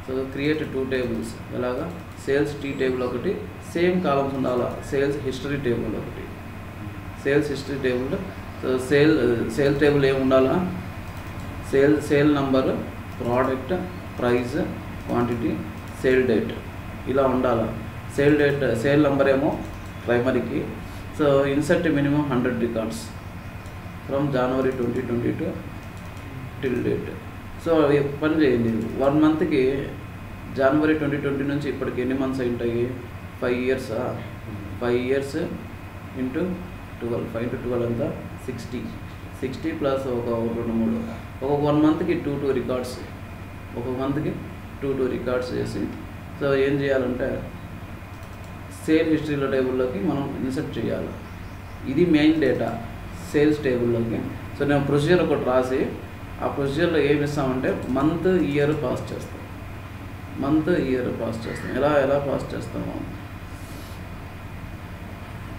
So create 2 tables. ఎలాగా, సేల్స్ టీ టేబుల్ ఒకటి, సేమ్ కాలమ్స్ ఉండాలా, సేల్స్ హిస్టరీ టేబుల్ ఒకటి. Sales history table. So sale table ఏమి ఉండాలా, sale number, product, price, quantity, sale date ఇలా ఉండాలి. సేల్ డేట్, సేల్ నెంబర్ ఏమో ప్రైమరీకి. So insert minimum 100 records from January 2022 till date. So పని చేయండి. 1 మంత్కి January 2020 నుంచి ఇప్పటికి ఎన్ని మంత్స్ అయింటాయి? 5 years. 5 years ఇంటూ 12, 5 into 12 అంతా 60 ప్లస్ ఒక 2-3, ఒక 1 మంత్కి 2 రికార్డ్స్, ఒక మంత్కి 2 రికార్డ్స్ చేసి, సో ఏం చేయాలంటే సేల్ హిస్టరీలో టేబుల్లోకి మనం ఇన్సర్ట్ చేయాలి. ఇది మెయిన్ డేటా సేల్స్ టేబుల్లోకి. సో నేను ప్రొసీజర్ ఒకటి రాసి ఆ ప్రొసీజర్లో ఏమి ఇస్తామంటే మంత్ ఇయర్ పాస్ చేస్తాం. ఎలా పాస్ చేస్తాము?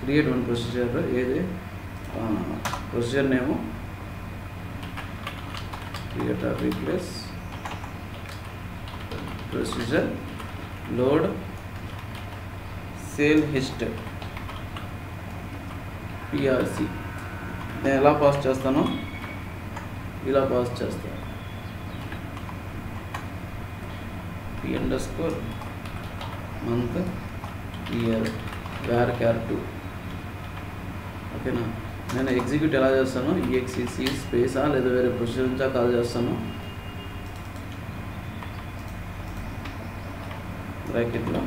Create one procedure. ఏది procedure name create or replace procedure load sale history PRC. నేను ఎలా పాస్ చేస్తానో ఇలా పాస్ చేస్తాను. P_ month year var_2. ఓకేనా? నేను ఎగ్జిక్యూట్ ఎలా చేస్తాను? EXEC స్పేసా లేదా వేరే ప్రొసీజర్ నుంచా కాల్ చేస్తాను. బ్రాకెట్లో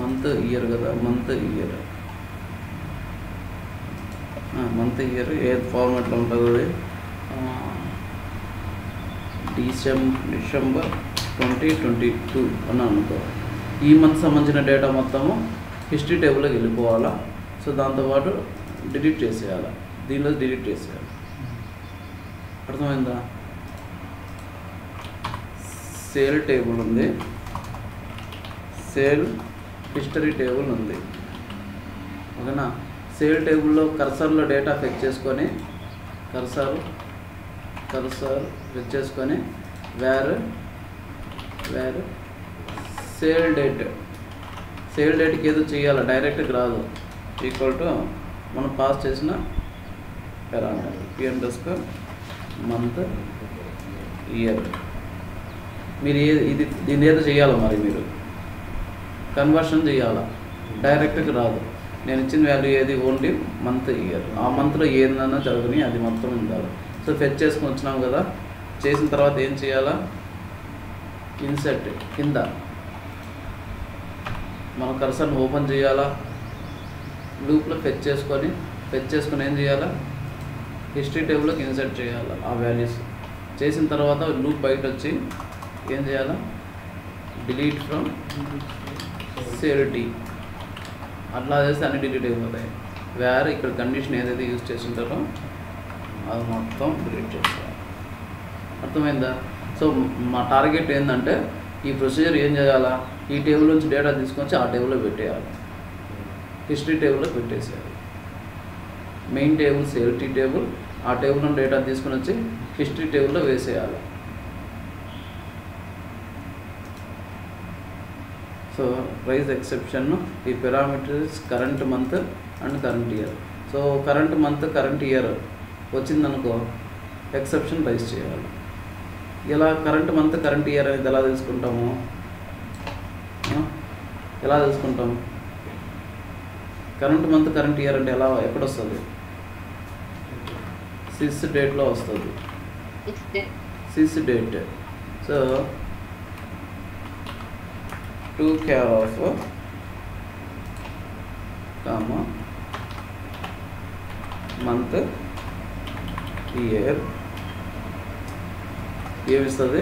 మంత్ ఇయర్ కదా, మంత్ ఇయర్ ఏ ఫార్మాట్లో ఉంటుంది? డిసెంబర్ 2022 అని అనుకో. ఈ మంత్ సంబంధించిన డేటా మొత్తము హిస్టరీ టేబుల్లోకి వెళ్ళిపోవాలా. సో దాంతోపాటు డిలీట్ చేసేయాలి. దీనిలో డిలీట్ చేసేయాలి. అర్థమైందా? సేల్ టేబుల్ ఉంది, సేల్ హిస్టరీ టేబుల్ ఉంది. ఓకేనా? సేల్ టేబుల్లో కర్సర్లో డేటా ఫెచ్ చేసుకొని కర్సర్ ఫెచ్ చేసుకొని వేర్ సేల్ డేట్కి ఏదో చేయాలి, డైరెక్ట్గా రాదు. ఈక్వల్ టు మనం పాస్ చేసిన పారామీటర్ P_ మంత్ ఇయర్. మీరు దీన్ని ఏదో చేయాలి, మరి మీరు కన్వర్షన్ చేయాలా, డైరెక్ట్గా రాదు. నేను ఇచ్చిన వాల్యూ ఏది? Only month year. ఆ మంత్లో ఏదన్నా జరుగుని అది మొత్తం ఉండాలి. సో ఫెచ్ చేసుకుని వచ్చినాం కదా. చేసిన తర్వాత ఏం చేయాలా? ఇన్సర్ట్ కింద మన కర్సర్ని ఓపెన్ చేయాలా, లూప్లో ఫెచ్ చేసుకొని ఏం చేయాలా? హిస్టరీ టేబుల్లోకి ఇన్సర్ట్ చేయాలి ఆ వాల్యూస్. చేసిన తర్వాత లూప్ బయట వచ్చి ఏం చేయాలా? Delete from sale T. అట్లా చేస్తే అన్ని డిలీట్ అయిపోతాయి. వేరే ఇక్కడ కండిషన్ ఏదైతే యూజ్ చేసింటారో అది మొత్తం డిలీట్ చేస్తారు. అర్థమైందా? సో మా టార్గెట్ ఏంటంటే ఈ ప్రొసీజర్ ఏం చేయాలా? ఈ టేబుల్ నుంచి డేటా తీసుకొచ్చి ఆ టేబుల్లో పెట్టేయాలి, హిస్టరీ టేబుల్లో పెట్టేసేయాలి. Main table sale T table, ఆ టేబుల్లో డేటా తీసుకుని వచ్చి హిస్టరీ టేబుల్లో వేసేయాలి. సో రైజ్ ఎక్సెప్షన్, ఈ parameters current month and current year. So current month current year వచ్చిందనుకో ఎక్సెప్షన్ రైజ్ చేయాలి. ఇలా కరెంట్ మంత్ కరెంట్ ఇయర్ అనేది ఎలా తెలుసుకుంటాము? కరెంట్ మంత్ కరెంట్ ఇయర్ అంటే ఎక్కడొస్తుంది? సిస్ డేట్లో వస్తుంది. Sys date. So to care of month year ఏమిస్తుంది?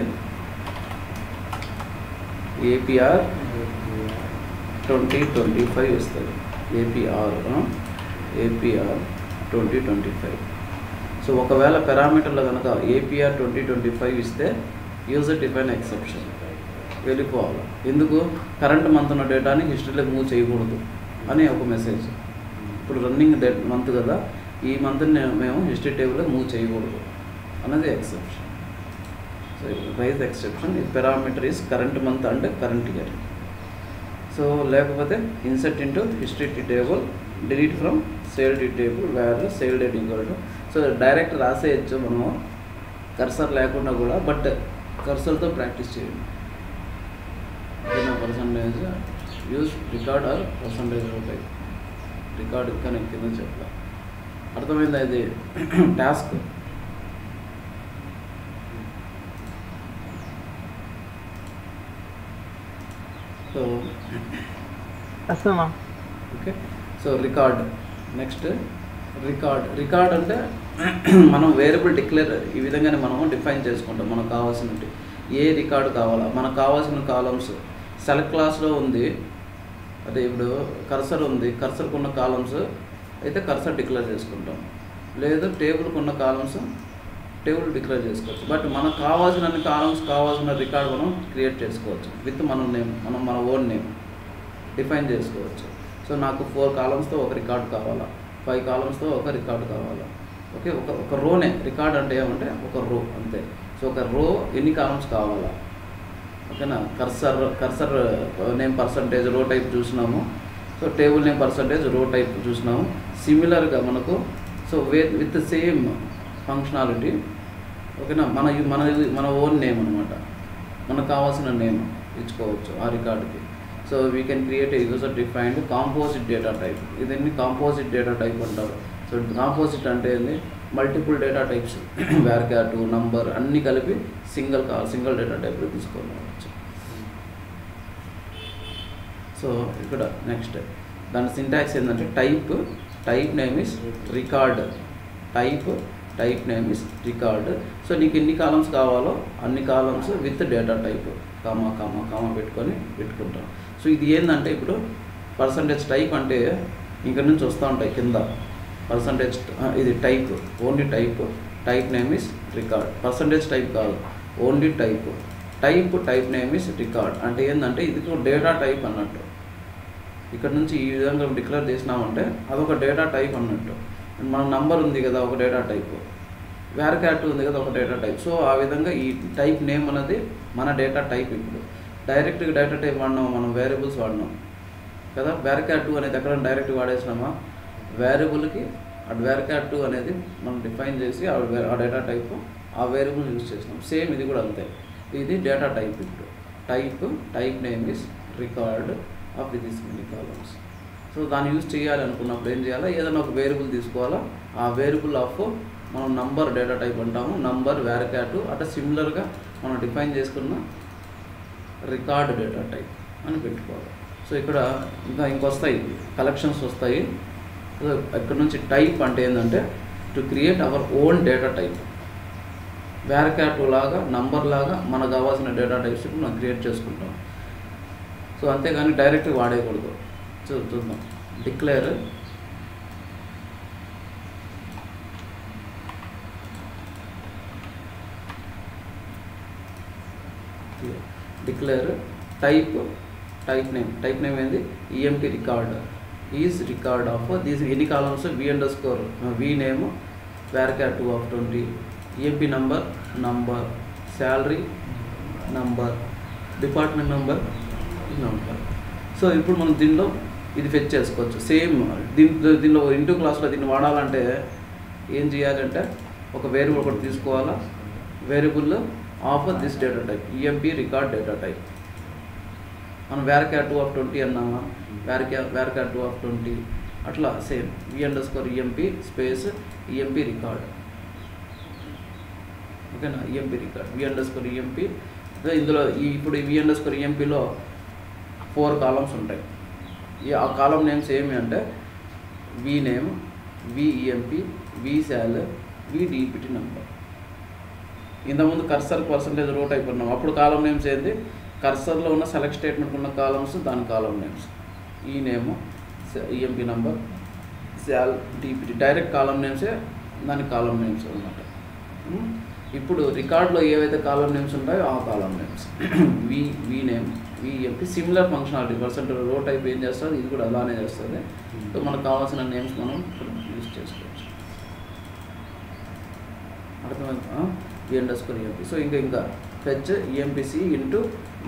APR 2025 ఇస్తుంది. APR 2025. సో ఒకవేళ పారామీటర్లో కనుక APR 2025 ఇస్తే యూజర్ డిఫైన్ ఎక్సెప్షన్ వెళ్ళిపోవాలి. ఎందుకు? కరెంట్ మంత్ ఉన్న డేటాని హిస్టరీలోకి మూవ్ చేయకూడదు అని ఒక మెసేజ్. ఇప్పుడు రన్నింగ్ మంత్ కదా, ఈ మంత్ని మేము హిస్టరీ టేబుల్లో మూవ్ చేయకూడదు అన్నది ఎక్సెప్షన్. సో రైజ్ ఎక్సెప్షన్, ఈ parameter is current month and current year. So లేకపోతే insert into history table, delete from sale T table where sale date equal to. So direct రాసేయచ్చు మనము కర్సర్ లేకుండా కూడా. బట్ కర్సర్తో ప్రాక్టీస్ చేయండి. ఓకేనా? Percentage use record or percentage row type. Record ఇంకా నేను కింద చెప్పా. అర్థమైందా? ఇది task. So okay. So record. Next record అంటే మనం వేరియబుల్ డిక్లేర్ ఈ విధంగానే మనం డిఫైన్ చేసుకుంటాం. మనకు కావాల్సినవి ఏ రికార్డు కావాలా, మనకు కావాల్సిన కాలమ్స్ సెలెక్ట్ క్లాస్లో ఉంది. అదే ఇప్పుడు కర్సర్ ఉంది, కర్సర్కి ఉన్న కాలమ్స్ అయితే కర్సర్ డిక్లేర్ చేసుకుంటాం. లేదు టేబుల్కి ఉన్న కాలమ్స్ టేబుల్ డిక్లేర్ చేసుకోవచ్చు. బట్ మనకు కావాల్సిన అన్ని కాలమ్స్ కావాల్సిన రికార్డ్ మనం క్రియేట్ చేసుకోవచ్చు విత్ మన నేమ్, మన ఓన్ నేమ్ డిఫైన్ చేసుకోవచ్చు. సో నాకు 4 కాలమ్స్తో ఒక రికార్డు కావాలా, 5 కాలమ్స్తో ఒక రికార్డు కావాలా. ఓకే, ఒక రోనే రికార్డ్ అంటే ఏమంటే ఒక రో అంతే. సో ఒక రో ఎన్ని కాలమ్స్ కావాలా. ఓకేనా? Cursor name percentage row type చూసినాము. So table name percentage row type చూసినాము. సిమిలర్గా మనకు సో విత్ సేమ్ ఫంక్షనాలిటీ. ఓకేనా? మన ఓన్ నేమ్ అనమాట, మనకు కావాల్సిన నేమ్ ఇచ్చుకోవచ్చు ఆ రికార్డుకి. So we can create a user defined composite data type. ఇదన్నీ కాంపోజిట్ డేటా టైప్ అంటారు. సో కాంపోజిట్ అంటే ఏంది, మల్టిపుల్ డేటా టైప్స్ వ్యార్క్యాట్ నంబర్ అన్నీ కలిపి సింగిల్ డేటా టైప్లో తీసుకోవచ్చు. సో ఇక్కడ నెక్స్ట్ దాని సింటాక్స్ ఏంటంటే type name is record. Type name is record. So నీకు ఎన్ని కాలమ్స్ కావాలో అన్ని columns with data type comma పెట్టుకుంటాం. సో ఇది ఏంటంటే ఇప్పుడు పర్సంటేజ్ టైప్ అంటే ఇక్కడ నుంచి వస్తూ ఉంటాయి కింద పర్సంటేజ్. ఇది type, only type name is record. Percentage type కాదు, only type name is record. అంటే ఏంటంటే ఇది డేటా టైప్ అన్నట్టు. ఇక్కడ నుంచి ఈ విధంగా డిక్లేర్ చేసినామంటే అదొక డేటా టైప్ అన్నట్టు. మన నంబర్ ఉంది కదా ఒక డేటా టైప్, వ్యార్క్యాట్ ఉంది కదా ఒక డేటా టైప్. సో ఆ విధంగా ఈ టైప్ నేమ్ అనేది మన డేటా టైప్. ఇప్పుడు డైరెక్ట్గా డేటా టైప్ వాడినాము, మనం వేరియబుల్స్ వాడినాం కదా. వ్యార్క్యాట్ అనేది ఎక్కడ డైరెక్ట్గా వాడేసినామా, వేరియబుల్కి వ్యార్క్యాట్ అనేది మనం డిఫైన్ చేసి ఆ డేటా టైప్ ఆ వేరియబుల్ యూజ్ చేసినాం. సేమ్ ఇది కూడా అంతే. ఇది డేటా టైప్. ఇప్పుడు type name is record of this many columns. So దాన్ని యూజ్ చేయాలనుకున్నప్పుడు ఏం చేయాలా, ఏదైనా ఒక వేరియబుల్ తీసుకోవాలా. ఆ వేరియబుల్ ఆఫ్ మనం నంబర్ డేటా టైప్ అంటాము, నంబర్ వ్యార్క్యాట్ అట్లా సిమిలర్గా మనం డిఫైన్ చేసుకున్న రికార్డ్ డేటా టైప్ అని పెట్టుకోవాలి. సో ఇక్కడ ఇంకొస్తాయి కలెక్షన్స్ వస్తాయి. సో ఇక్కడ నుంచి టైప్ అంటే ఏంటంటే to create our own data type. వ్యార్క్యాట్ లాగా నంబర్ లాగా మనకు కావాల్సిన డేటా టైప్స్ మనం క్రియేట్ చేసుకుంటాం. సో అంతేగాని డైరెక్ట్గా వాడేయకూడదు. చూద్దాం. డిక్లేర్ టైప్ నేమ్ ఏంది, EMT record is record of these ఎన్ని కాలమ్స్ వి నేమ్ వ్యార్క్యాట్ 2 of 20, EMP number salary number department number. So ఇప్పుడు మనం దీనిలో ఇది ఫెచ్ చేసుకోవచ్చు. సేమ్ దీనిలో ఇంటూ క్లాస్లో దీన్ని వాడాలంటే ఏం చేయాలంటే ఒక వేరియబుల్ ఒకటి తీసుకోవాలా. Variable of this data type EMP record data type. మనం వ్యార్క్యాట్ 2 of 20 అన్నామా, వ్యార్క్యాట్ 2 of 20 అట్లా same v_emp space EMP record. ఓకేనా? EMP record v_emp. ఇందులో ఇప్పుడు v_empలో 4 కాలమ్స్ ఉంటాయి. ఆ కాలం నేమ్స్ ఏమి అంటే వి నేమ్, విఈఎంపీ, విశాల్, విడిపిటి నెంబర్. ఇంతకుముందు కర్సర్ పర్సంటేజ్ రో టైప్ ఉన్నాం. అప్పుడు కాలం నేమ్స్ ఏంది, కర్సర్లో ఉన్న సెలెక్ట్ స్టేట్మెంట్ ఉన్న కాలమ్స్ దాని కాలం నేమ్స్. ఈ నేము, ఈఎంపీ నెంబర్, శాల్, డిపిటి డైరెక్ట్ కాలం నేమ్సే దాని కాలం నేమ్స్ అనమాట. ఇప్పుడు రికార్డులో ఏవైతే కాలం నేమ్స్ ఉంటాయో ఆ కాలం నేమ్స్ వి name, విఎంపీ similar functionality. Percentage row type ఏం చేస్తుంది, ఇది కూడా అలానే చేస్తుంది. సో మనకు కావాల్సిన నేమ్స్ మనం యూజ్ చేసుకోవచ్చు. అర్థమైందా? v_emp. సో ఇంకా ఫెచ్ ఈఎంపీసి ఇంటూ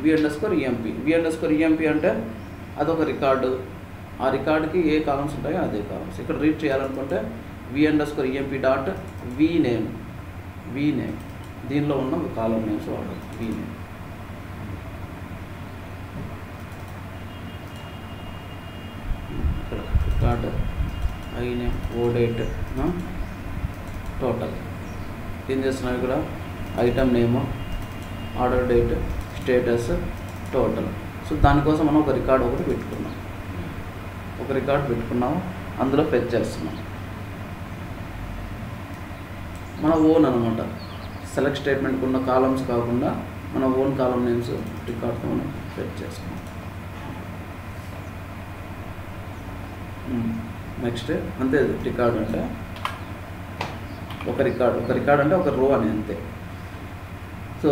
v_emp. v_emp అంటే అదొక రికార్డు. ఆ రికార్డుకి ఏ కాలమ్స్ ఉంటాయో అదే కాలమ్స్. ఇక్కడ రీడ్ చేయాలనుకుంటే v_emp డాట్ v నేమ్ దీనిలో ఉన్న ఒక కాలం నేమ్స్ వాడాలి. బీ నేమ్, ఇక్కడ record, I name, O date, total. ఏం చేస్తున్నావు ఇక్కడ item name, order date, status, total. So దానికోసం మనం ఒక రికార్డ్ ఒకటి పెట్టుకున్నాం. ఒక రికార్డ్ పెట్టుకున్నాము, అందులో ఫెచ్ చేస్తున్నాం. మన ఓన్ అనమాట. సెలెక్ట్ స్టేట్మెంట్కి ఉన్న కాలమ్స్ కాకుండా మన ఓన్ కాలం నేమ్స్ రికార్డ్తో మనం ఫెచ్ చేసుకున్నాం. నెక్స్ట్ అంతే. రికార్డ్ అంటే ఒక రికార్డ్ అంటే ఒక రో అని అంతే. So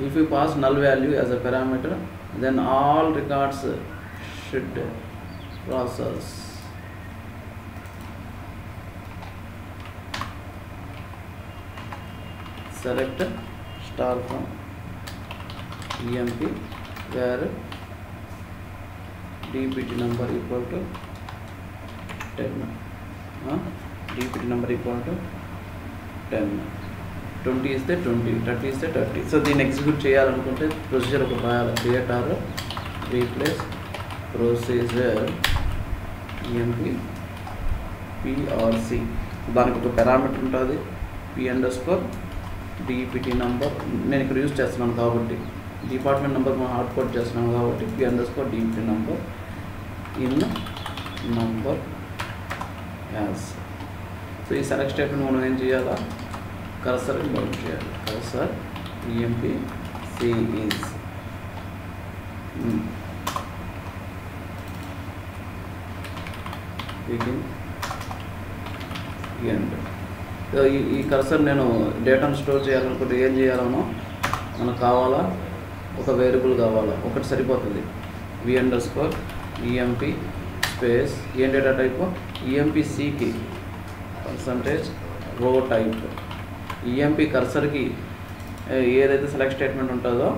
if you pass null value as a parameter, then all records should process. Select star from emp where dpt number equal to 10, dpt number equal to 10, 20 ఇస్తే 20, 30 ఇస్తే 30. సో దీన్ని ఎగ్జిక్యూట్ చేయాలనుకుంటే ప్రొసీజర్ ఒక రాయాలి. Create or replace procedure MP PRC. దానికి ఒక parameter ఉంటుంది, p_dpt number. నేను ఇక్కడ యూజ్ చేస్తున్నాను కాబట్టి డిపార్ట్మెంట్ నెంబర్ మనం హార్డ్ కోడ్ చేస్తున్నాను కాబట్టి p_dpt number in number as. So ఈ సెలెక్ట్ స్టేట్మెంట్ మనం ఏం చేయాలా, కర్సర్ బౌండ్ చేయాలి. Cursor emp c is begin end. So ఈ కర్సర్ నేను డేటాను స్టోర్ చేయాలనుకుంటే ఏం చేయాలనో మనకు కావాలా, ఒక వేరియబుల్ కావాలా, ఒకటి సరిపోతుంది. v_emp స్పేస్ ఏం data type, emp-cకి percentage row type. emp కర్సర్కి ఏదైతే సెలెక్ట్ స్టేట్మెంట్ ఉంటుందో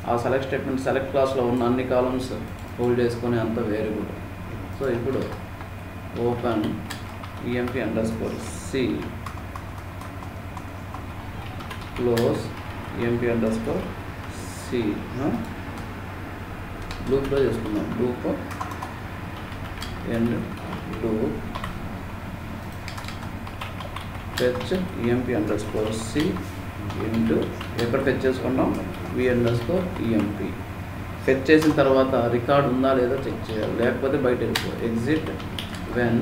ఆ సెలెక్ట్ స్టేట్మెంట్ సెలెక్ట్ క్లాస్లో ఉన్న అన్ని కాలమ్స్ హోల్డ్ చేసుకునే అంత వేరియబుల్. సో ఇప్పుడు ఓపెన్ emp_c క్లోజ్ emp_c లూప్లో చేసుకుందాం. Loop end loop fetch emp_c into ఎక్కడ ఫెచ్ చేసుకున్నాం v_emp. ఫెచ్ చేసిన తర్వాత రికార్డ్ ఉందా లేదా చెక్ చేయాలి, లేకపోతే బయట వెళ్ళిపో. Exit when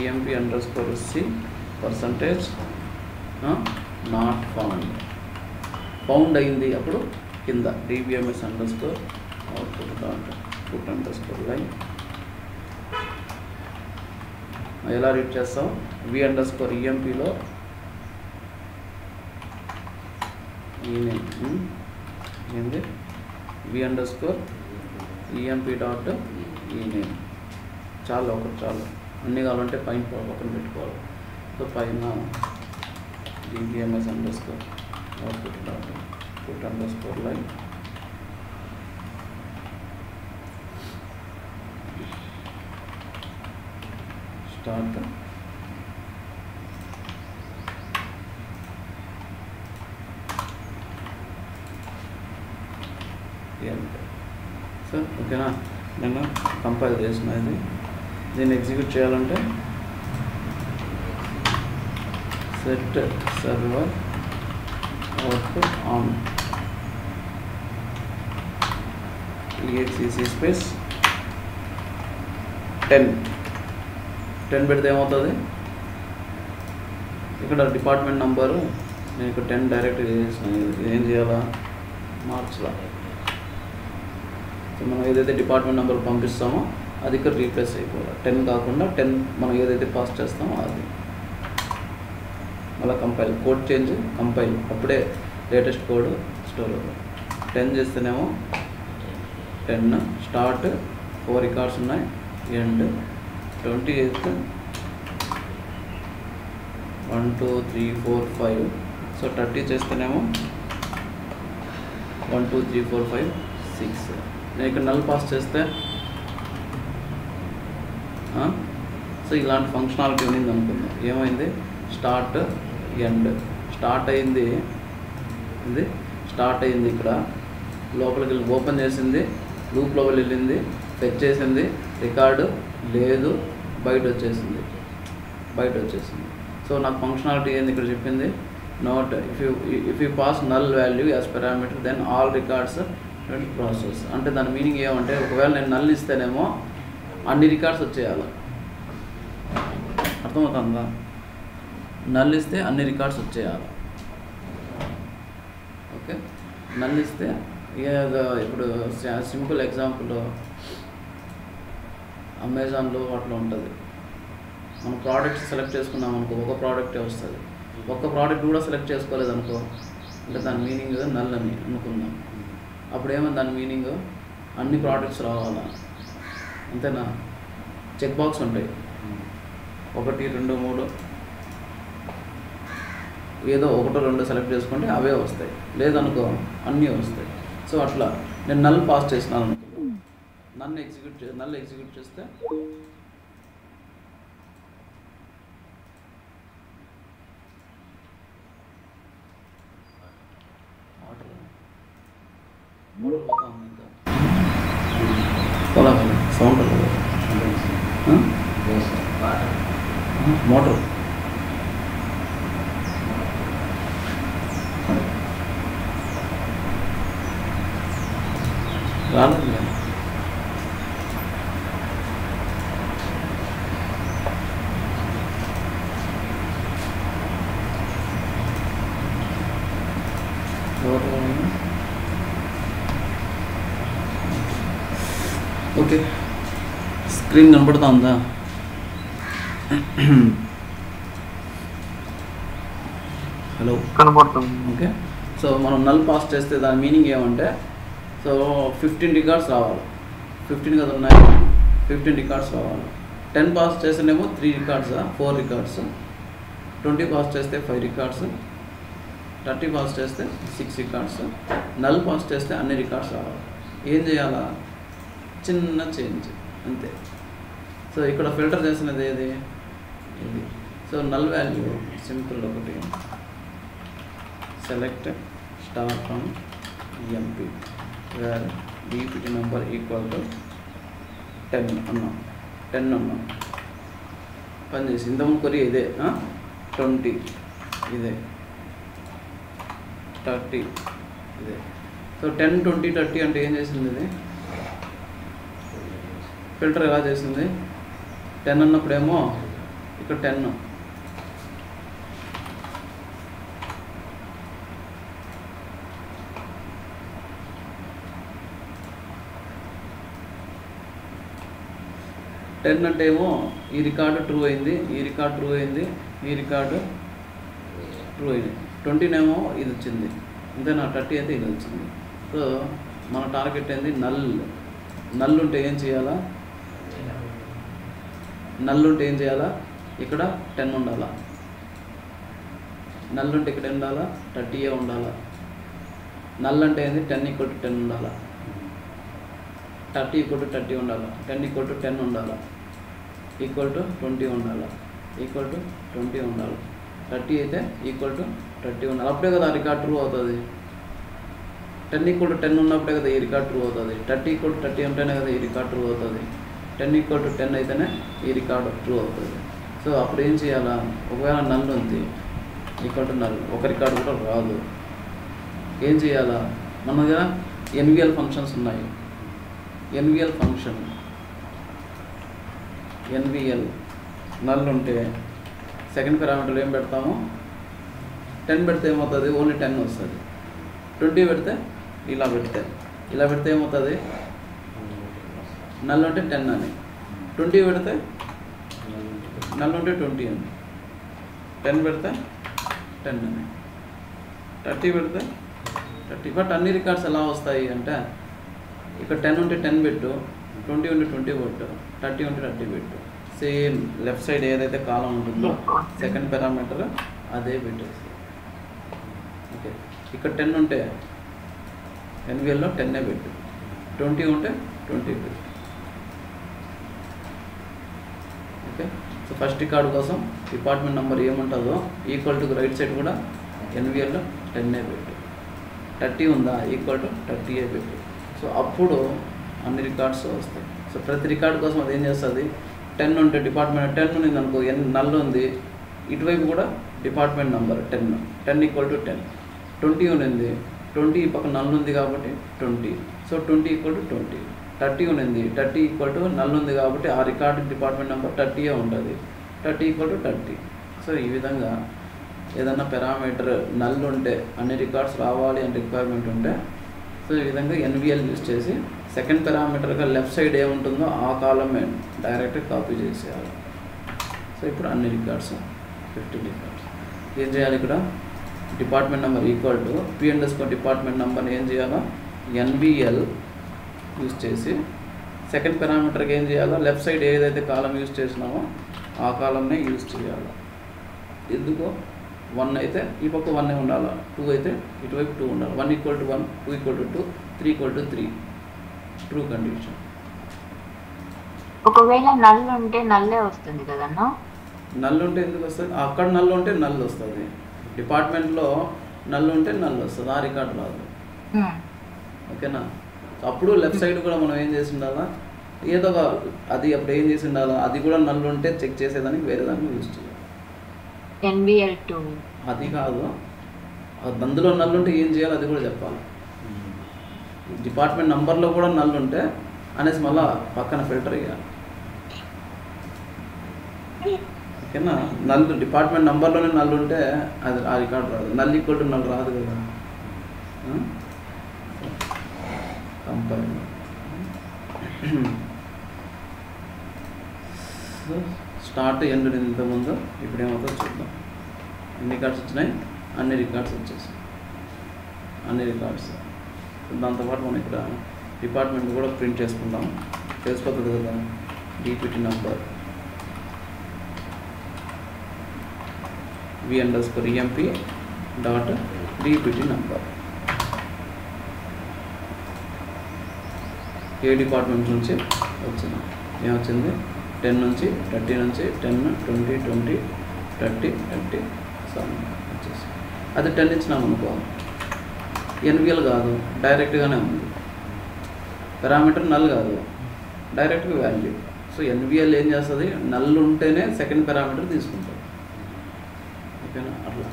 emp_c percentage not found. Found అయింది అప్పుడు కింద dbms underscore output dot put underscore line. ఎలా రీడ్ చేస్తాం, v_empలో ఏంది v_emp డాట్ ఈనేమ్. చాలా ఒకటి చాలు, అన్నీ కావాలంటే పైన పక్కన పెట్టుకోవాలి. సో పైన dbms underscore output dot put underscore line. Start sir ఓకేనా. నేను కంపైల్ చేసిన దీన్ని ఎగ్జిక్యూట్ చేయాలంటే set server output on exec space 10 పెడితే ఏమవుతుంది, ఇక్కడ డిపార్ట్మెంట్ నంబరు నేను ఇక్కడ 10 డైరెక్ట్ చేసిన. ఏం చేయాలా, మార్చలా. సో మనం ఏదైతే డిపార్ట్మెంట్ నెంబర్ పంపిస్తామో అది ఇక్కడ రీప్లేస్ అయిపోవాలి. 10 కాకుండా 10 మనం ఏదైతే పాస్ చేస్తామో అది. మళ్ళీ కంపైల్, కోడ్ చేంజ్ కంపైల్, అప్పుడే లేటెస్ట్ కోడ్ స్టోర్ అవుతుంది. 10 చేస్తేనేమో 10 స్టార్ట్ 4 రికార్డ్స్ ఉన్నాయి, ఎండ్ 20 చేస్తే 1 2 3 4 5. సో 30 చేస్తేనేమో 1 2 3 4 5 6. నేను ఇక్కడ నల్ పాస్ చేస్తే సో ఇలాంటి ఫంక్షనాలిటీ ఉన్నింది అనుకుందాం. ఏమైంది, స్టార్ట్ ఎండ్. స్టార్ట్ అయింది, ఇది స్టార్ట్ అయింది ఇక్కడ, లోపలికి వెళ్ళి ఓపెన్ చేసింది, లూప్ లోపలికి వెళ్ళింది, ఫెచ్ చేసింది, రికార్డు లేదు, బయట వచ్చేసింది. సో నాకు ఫంక్షనాలిటీ ఏంది ఇక్కడ చెప్పింది, note if you pass null value as parameter then all records process. అంటే దాని మీనింగ్ ఏమంటే, ఒకవేళ నేను నల్ ఇస్తేనేమో అన్ని రికార్డ్స్ వచ్చేయాలి. అర్థమవుతుందా? నల్ ఇస్తే అన్ని రికార్డ్స్ వచ్చేయాలి. ఓకే, నల్ ఇస్తే ఇప్పుడు సింపుల్ ఎగ్జాంపుల్ అమెజాన్లో అట్లా ఉంటుంది. మనం ప్రోడక్ట్స్ సెలెక్ట్ చేసుకున్నాం అనుకో, ఒక ప్రోడక్టే వస్తుంది. ఒక్క ప్రోడక్ట్ కూడా సెలెక్ట్ చేసుకోలేదు అనుకో, అంటే దాని మీనింగ్ నల్ అని అనుకుందాం. అప్పుడు ఏమన్నా దాని మీనింగ్ అన్ని ప్రోడక్ట్స్ రావాలా, అంతేనా? చెక్ బాక్స్ ఉంటాయి, 1 2 3 ఏదో 1 2 సెలెక్ట్ చేసుకుంటే అవే వస్తాయి, లేదనుకో అన్నీ వస్తాయి. సో అట్లా నేను నల్ పాస్ చేసినాను అనుకో, నల్ ఎగ్జిక్యూట్ చేస్తే సౌండ్ మోటార్ రాలేదు. ఓకే, స్క్రీన్ కనపడుతూ ఉందా? హలో, కనపడుతుంది. ఓకే, సో మనం నల్ పాస్ చేస్తే దాని మీనింగ్ ఏమంటే, సో 15 రికార్డ్స్ రావాలి. 15 కదా ఉన్నాయి, 15 రికార్డ్స్ రావాలి. 10 పాస్ చేస్తేనేమో 3 రికార్డ్స్, 4 రికార్డ్స్. 20 పాస్ చేస్తే 5 రికార్డ్స్. 30 పాస్ చేస్తే 6 రికార్డ్స్. నల్ పాస్ చేస్తే అన్ని రికార్డ్స్ రావాలి. ఏం చేయాలా? చిన్న చేంజ్ అంతే. సో ఇక్కడ ఫిల్టర్ చేసినది ఏది? ఇది. సో నల్ వాల్యూ సింపుల్ ఒకటి, select star from emp where BPT number equal to 10 అన్నాం. 10 అన్నాం, పని చేసి ఇంతకుముందు కొరి ఇదే 20 ఇదే, 30 ఇదే. సో 10 20 30 అంటే ఏం చేసింది? ఇది ఫిల్టర్ ఎలా చేసింది? 10 అన్నప్పుడేమో ఇక్కడ 10, 10 అంటే ఏమో ఈ రికార్డు ట్రూ అయింది, ఈ రికార్డు ట్రూ అయింది, ఈ రికార్డు ట్రూ అయింది. 20నేమో ఇది వచ్చింది, అంతేనా? 30 అయితే ఇది వచ్చింది. సో మన టార్గెట్ ఏంది? నల్ ఉంటే ఏం చేయాలా? నల్ ఉంటే ఏం చేయాలా? ఇక్కడ 10 ఉండాలా. నల్ ఉంటే ఇక్కడ ఉండాలా? 30 ఉండాలా. నల్ అంటే ఏంది? 10 = 10 ఉండాలా. 30 = 30 ఉండాలా. 10 = 10 ఉండాలా. ఈక్వల్ టు 20 ఉండాలా. ఈక్వల్ టు 20 ఉండాలి. 30 అయితే ఈక్వల్ టు 30 ఉండాలి. అప్పుడే కదా రికార్డ్ ట్రూ అవుతుంది. 10 = 10 ఉన్నప్పుడే కదా ఈ రికార్డ్ ట్రూ అవుతుంది. 30 = 30 ఉంటేనే కదా ఈ రికార్డ్ ట్రూ అవుతుంది. 10 = 10 అయితేనే ఈ రికార్డు ట్రూ అవుతుంది. సో అప్పుడు ఏం చేయాలా? ఒకవేళ నల్ ఉంది, ఈక్వల్ టు నల్, ఒక రికార్డు కూడా రాదు. ఏం చేయాలా? మన దగ్గర ఎన్విఎల్ ఫంక్షన్స్ ఉన్నాయి. ఎన్విఎల్ ఫంక్షన్, ఎన్విఎల్ నల్ ఉంటే సెకండ్ పారామీటర్లో ఏం పెడతాము? 10 పెడితే ఏమవుతుంది? ఓన్లీ 10 వస్తుంది. 20 పెడితే ఇలా పెడితే ఏమవుతుంది? నల్ ఉంటే 10 అని. 20 పెడితే నల్ ఉంటే 20 అని. 10 పెడితే 10 అని. 30 పెడితే 30. బట్ అన్ని రికార్డ్స్ ఎలా వస్తాయి అంటే, ఇక్కడ 10 ఉంటే 10 పెట్టు, 20 ఉంటే 20 పెట్టు, 30 ఉంటే 30 పెట్టు. సేమ్ లెఫ్ట్ సైడ్ ఏదైతే కాలం ఉంటుందో సెకండ్ పారామీటర్ అదే పెట్టేసి. ఓకే, ఇక్కడ 10 ఉంటే ఎన్విఎల్లో 10 పెట్టు, 20 ఉంటే 20 పెట్టు. ఓకే, సో ఫస్ట్ రికార్డు కోసం డిపార్ట్మెంట్ నెంబర్ ఏముంటుందో ఈక్వల్ టు రైట్ సైడ్ కూడా ఎన్విఎల్ 10 పెట్టు, 30 ఉందా ఈక్వల్ టు 30 పెట్టు. సో అప్పుడు అన్ని రికార్డ్స్ వస్తాయి. సో ప్రతి రికార్డ్ కోసం అది ఏం చేస్తుంది, 10 ఉంటే డిపార్ట్మెంట్ 10 ఉంది అనుకో, నల్ ఉంది, ఇటువైపు కూడా డిపార్ట్మెంట్ నెంబర్ 10 ఈక్వల్ టు 10. 20 ఉంది, 20 ఈ పక్క నల్ ఉంది కాబట్టి 20, సో 20 ఈక్వల్ టు 20. 30 ఉంది, 30 ఈక్వల్ టు నల్ ఉంది కాబట్టి ఆ రికార్డ్ డిపార్ట్మెంట్ నెంబర్ 30 ఉంటుంది, 30 ఈక్వల్ టు 30. సో ఈ విధంగా ఏదన్నా పారామీటర్ నల్ ఉంటే అన్ని రికార్డ్స్ రావాలి అని రిక్వైర్మెంట్ ఉంటే, సో ఈ విధంగా ఎన్విఎల్ యూజ్ చేసి సెకండ్ పారామీటర్గా లెఫ్ట్ సైడ్ ఏముంటుందో ఆ కాలం డైరెక్ట్గా కాపీ చేసేయాలి. సో ఇప్పుడు అన్ని రికార్డ్స్ 15 రికార్డ్స్ ఏం చేయాలి, ఇక్కడ department number equal to p_, department నెంబర్ని ఏం చేయాలా, ఎన్విఎల్ యూజ్ చేసి సెకండ్ పారామీటర్కి ఏం చేయాలా, లెఫ్ట్ సైడ్ ఏదైతే కాలం యూజ్ చేసినామో ఆ కాలంనే యూజ్ చేయాలి. ఎందుకో 1 అయితే ఈ పక్క 1 ఉండాలి, 2 అయితే ఇటువైపు 2 ఉండాలి. 1 equal to 1, 2 equal to 2, 3 equal to 3, true condition. ఒకవేళ నల్ ఉంటే నల్లే వస్తుంది కదన్నా. నల్ ఉంటే ఎందుకు వస్తుంది, అక్కడ నల్ ఉంటే నల్ వస్తుంది, డిపార్ట్మెంట్లో నల్ ఉంటే నల్ వస్తుంది, ఆ రికార్డు రాదు. ఓకేనా. అప్పుడు లెఫ్ట్ సైడ్ కూడా మనం ఏం చేసి ఉండాలా, ఏదో ఒక అది అప్పుడు ఏం చేసి ఉండాలా, అది కూడా నల్ ఉంటే చెక్ చేసేదానికి వేరే దాన్ని యూజ్ చేయాలి. NVL2 అది కాదు, అందులో నల్ ఉంటే ఏం చేయాలి అది కూడా చెప్పాలి. డిపార్ట్మెంట్ నంబర్లో కూడా నల్ ఉంటే అనేసి మళ్ళీ పక్కన ఫిల్టర్ చేయాలి. ఓకేనా. నల్ డిపార్ట్మెంట్ నంబర్లోనే నల్ ఉంటే అది ఆ రికార్డు రాదు, నల్ ఈక్వల్ టు నల్ రాదు కదా. కంపైల్ స్టార్ట్ ఎండ్ ఇంతకుముందు, ఇప్పుడు ఏమవుతుందో చూద్దాం. ఎన్ని రికార్డ్స్ వచ్చినాయి, అన్ని రికార్డ్స్ వచ్చేసాయి, అన్ని రికార్డ్స్. దాంతోపాటు మనం ఇక్కడ డిపార్ట్మెంట్ కూడా ప్రింట్ చేసుకుంటాం, తెలిసిపోతుంది కదా. DPT number v_emp dot DPT number. ఏ డిపార్ట్మెంట్ నుంచి వచ్చింది, ఏమొచ్చింది, 10 నుంచి 30 నుంచి 10, 20, 20, 30, 30 వచ్చేసి. అది 10 ఇచ్చినాం అనుకో, ఎన్విఎల్ కాదు, డైరెక్ట్గానే ఉంది. పారామీటర్ నల్ కాదు, డైరెక్ట్గా వాల్యూ. సో ఎన్విఎల్ ఏం చేస్తుంది, నల్ ఉంటేనే సెకండ్ పారామీటర్ తీసుకుంటుంది. ఓకేనా. అట్లా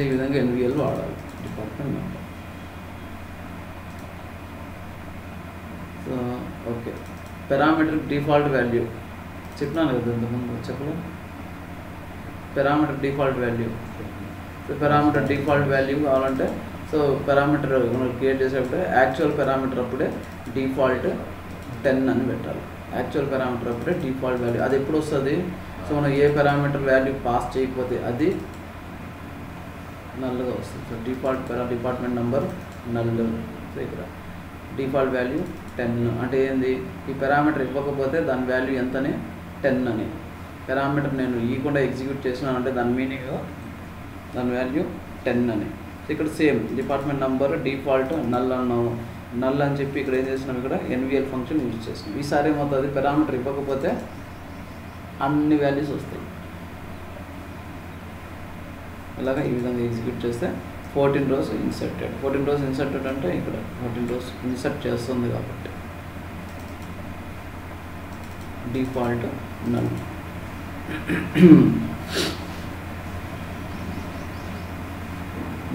ఈ విధంగా ఎన్విఎల్ వాడాలి department number. So okay. Parameter default value చెప్పినాను కదా ఇంతకుముందు, చెప్పలేదు. Parameter default value, so parameter default value కావాలంటే, సో పారామీటర్ మనం క్రియేట్ చేసేటప్పుడే యాక్చువల్ పారామీటర్ అప్పుడే డిఫాల్ట్ 10 అని పెట్టాలి. యాక్చువల్ పారామీటర్ అప్పుడే డిఫాల్ట్ వాల్యూ. అది ఎప్పుడు వస్తుంది, సో మనం ఏ పారామీటర్ వాల్యూ పాస్ చేయకపోతే అది నల్గా వస్తుంది. So department number null. So ఇక్కడ డిఫాల్ట్ వాల్యూ 10 అంటే ఏంది, ఈ పారామీటర్ ఇవ్వకపోతే దాని వాల్యూ ఎంతని, 10 అని. పారామీటర్ నేను ఇవ్వకుండా ఎగ్జిక్యూట్ చేసినాను అంటే దాని మీనింగ్ దాని వాల్యూ 10 అని. ఇక్కడ same department number default null అన్నాము, నల్ అని చెప్పి ఇక్కడ ఏం చేసినాం, ఇక్కడ ఎన్విఎల్ ఫంక్షన్ యూజ్ చేసినాం. ఈసారి ఏమవుతుంది, పారామీటర్ ఇవ్వకపోతే అన్ని వాల్యూస్ వస్తాయి. ఇలాగ ఈ విధంగా ఎగ్జిక్యూట్ చేస్తే 14 rows ఇన్సర్టెడ్. 14 rows ఇన్సర్టెడ్ అంటే ఇక్కడ 14 rows ఇన్సర్ట్ చేస్తుంది కాబట్టి default null.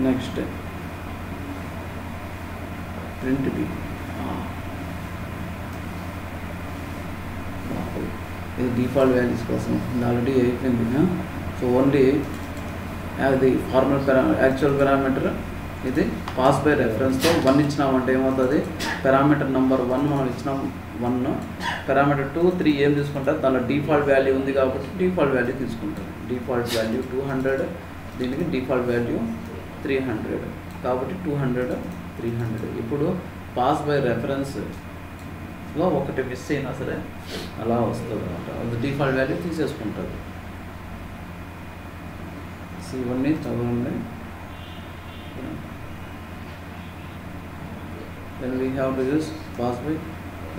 Next print B. ఇది డిఫాల్ట్ వాల్యూస్ కోసం ఆల్రెడీ అయిపోయింది. సో ఓన్లీ అది ఫార్మల్ యాక్చువల్ పారామీటర్, ఇది పాస్ బై రెఫరెన్స్తో 1 ఇచ్చినామంటే ఏమవుతుంది, పారామీటర్ నెంబర్ 1 మనం ఇచ్చినాం 1, పారామీటర్ 2, 3 ఏం తీసుకుంటారు, దానిలో డిఫాల్ట్ వాల్యూ ఉంది కాబట్టి డిఫాల్ట్ వాల్యూ తీసుకుంటారు. డిఫాల్ట్ వాల్యూ 200, దీనికి డిఫాల్ట్ వాల్యూ 300 కాబట్టి 200, 300. ఇప్పుడు పాస్ బై రెఫరెన్స్లో ఒకటి మిస్ అయినా సరే అలా వస్తుంది అనమాట, అది డిఫాల్ట్ వాల్యూ తీసేసుకుంటుంది. ఇవన్నీ చదవండి. then we have to use pass by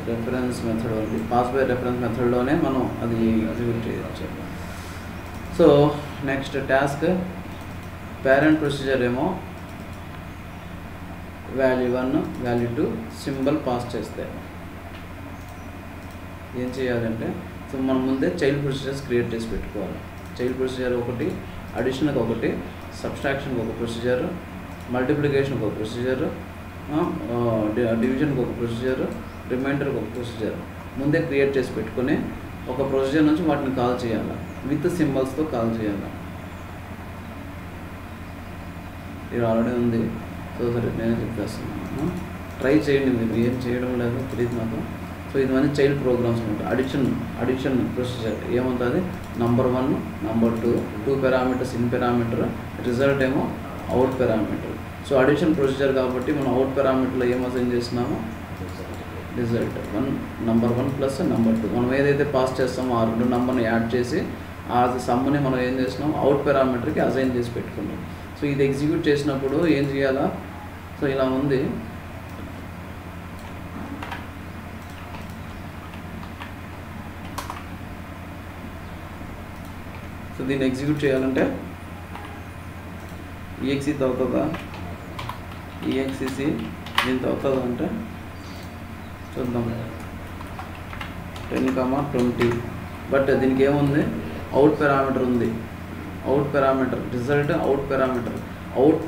reference method only. pass by reference method లోనే మనం అది ఎగ్జిక్యూట్ చేయొచ్చు. So next task parent procedure ఏమో వాల్యూ 1 వాల్యూ 2 సింబల్ పాస్ చేస్తాయి. ఏం చేయాలంటే సో మనం ముందే చైల్డ్ ప్రొసీజర్స్ క్రియేట్ చేసి పెట్టుకోవాలి. చైల్డ్ ప్రొసీజర్ ఒకటి, అడిషన్కి ఒకటి, సబ్స్ట్రాక్షన్కి ఒక ప్రొసీజర్, మల్టిప్లికేషన్కి ఒక ప్రొసీజర్, డివిజన్కి ఒక ప్రొసీజర్, రిమైండర్కి ఒక ప్రొసీజర్ ముందే క్రియేట్ చేసి పెట్టుకొని ఒక ప్రొసీజర్ నుంచి వాటిని కాల్ చేయాలి, విత్ సింబల్స్తో కాల్ చేయాలి. ఇది ఆల్రెడీ ఉంది. సో సరే నేను చెప్పేస్తున్నాను, ట్రై చేయండి. మీరు ఏం చేయడం లేదో తెలియదు నాకు. సో ఇది మంది చైల్డ్ ప్రోగ్రామ్స్ ఉంటాయి. అడిషన్ ప్రొసీజర్ ఏమవుతుంది, number 1 number 2 parameters in parameter, result ఏమో out parameter. So addition procedure కాబట్టి మనం అవుట్ పారామీటర్లో ఏం అసైన్ చేస్తున్నామో రిజల్ట్ నంబర్ 1 ప్లస్ నంబర్ 2. మనం ఏదైతే పాస్ చేస్తామో ఆ రెండు నంబర్ని యాడ్ చేసి ఆ సమ్ని మనం ఏం చేస్తున్నాం అవుట్ పారామీటర్కి అసైన్ చేసి పెట్టుకున్నాం. సో ఇది ఎగ్జిక్యూట్ చేసినప్పుడు ఏం చేయాలా, సో ఇలా ఉంది. సో దీన్ని ఎగ్జిక్యూట్ చేయాలంటే ఈఎక్సీతో అవుతుందా, ఈఎక్సీసీ దీంతో అవుతుందా అంటే చూద్దాం. 10, 20. బట్ దీనికి ఏముంది, అవుట్ పారామీటర్ ఉంది. Out parameter result out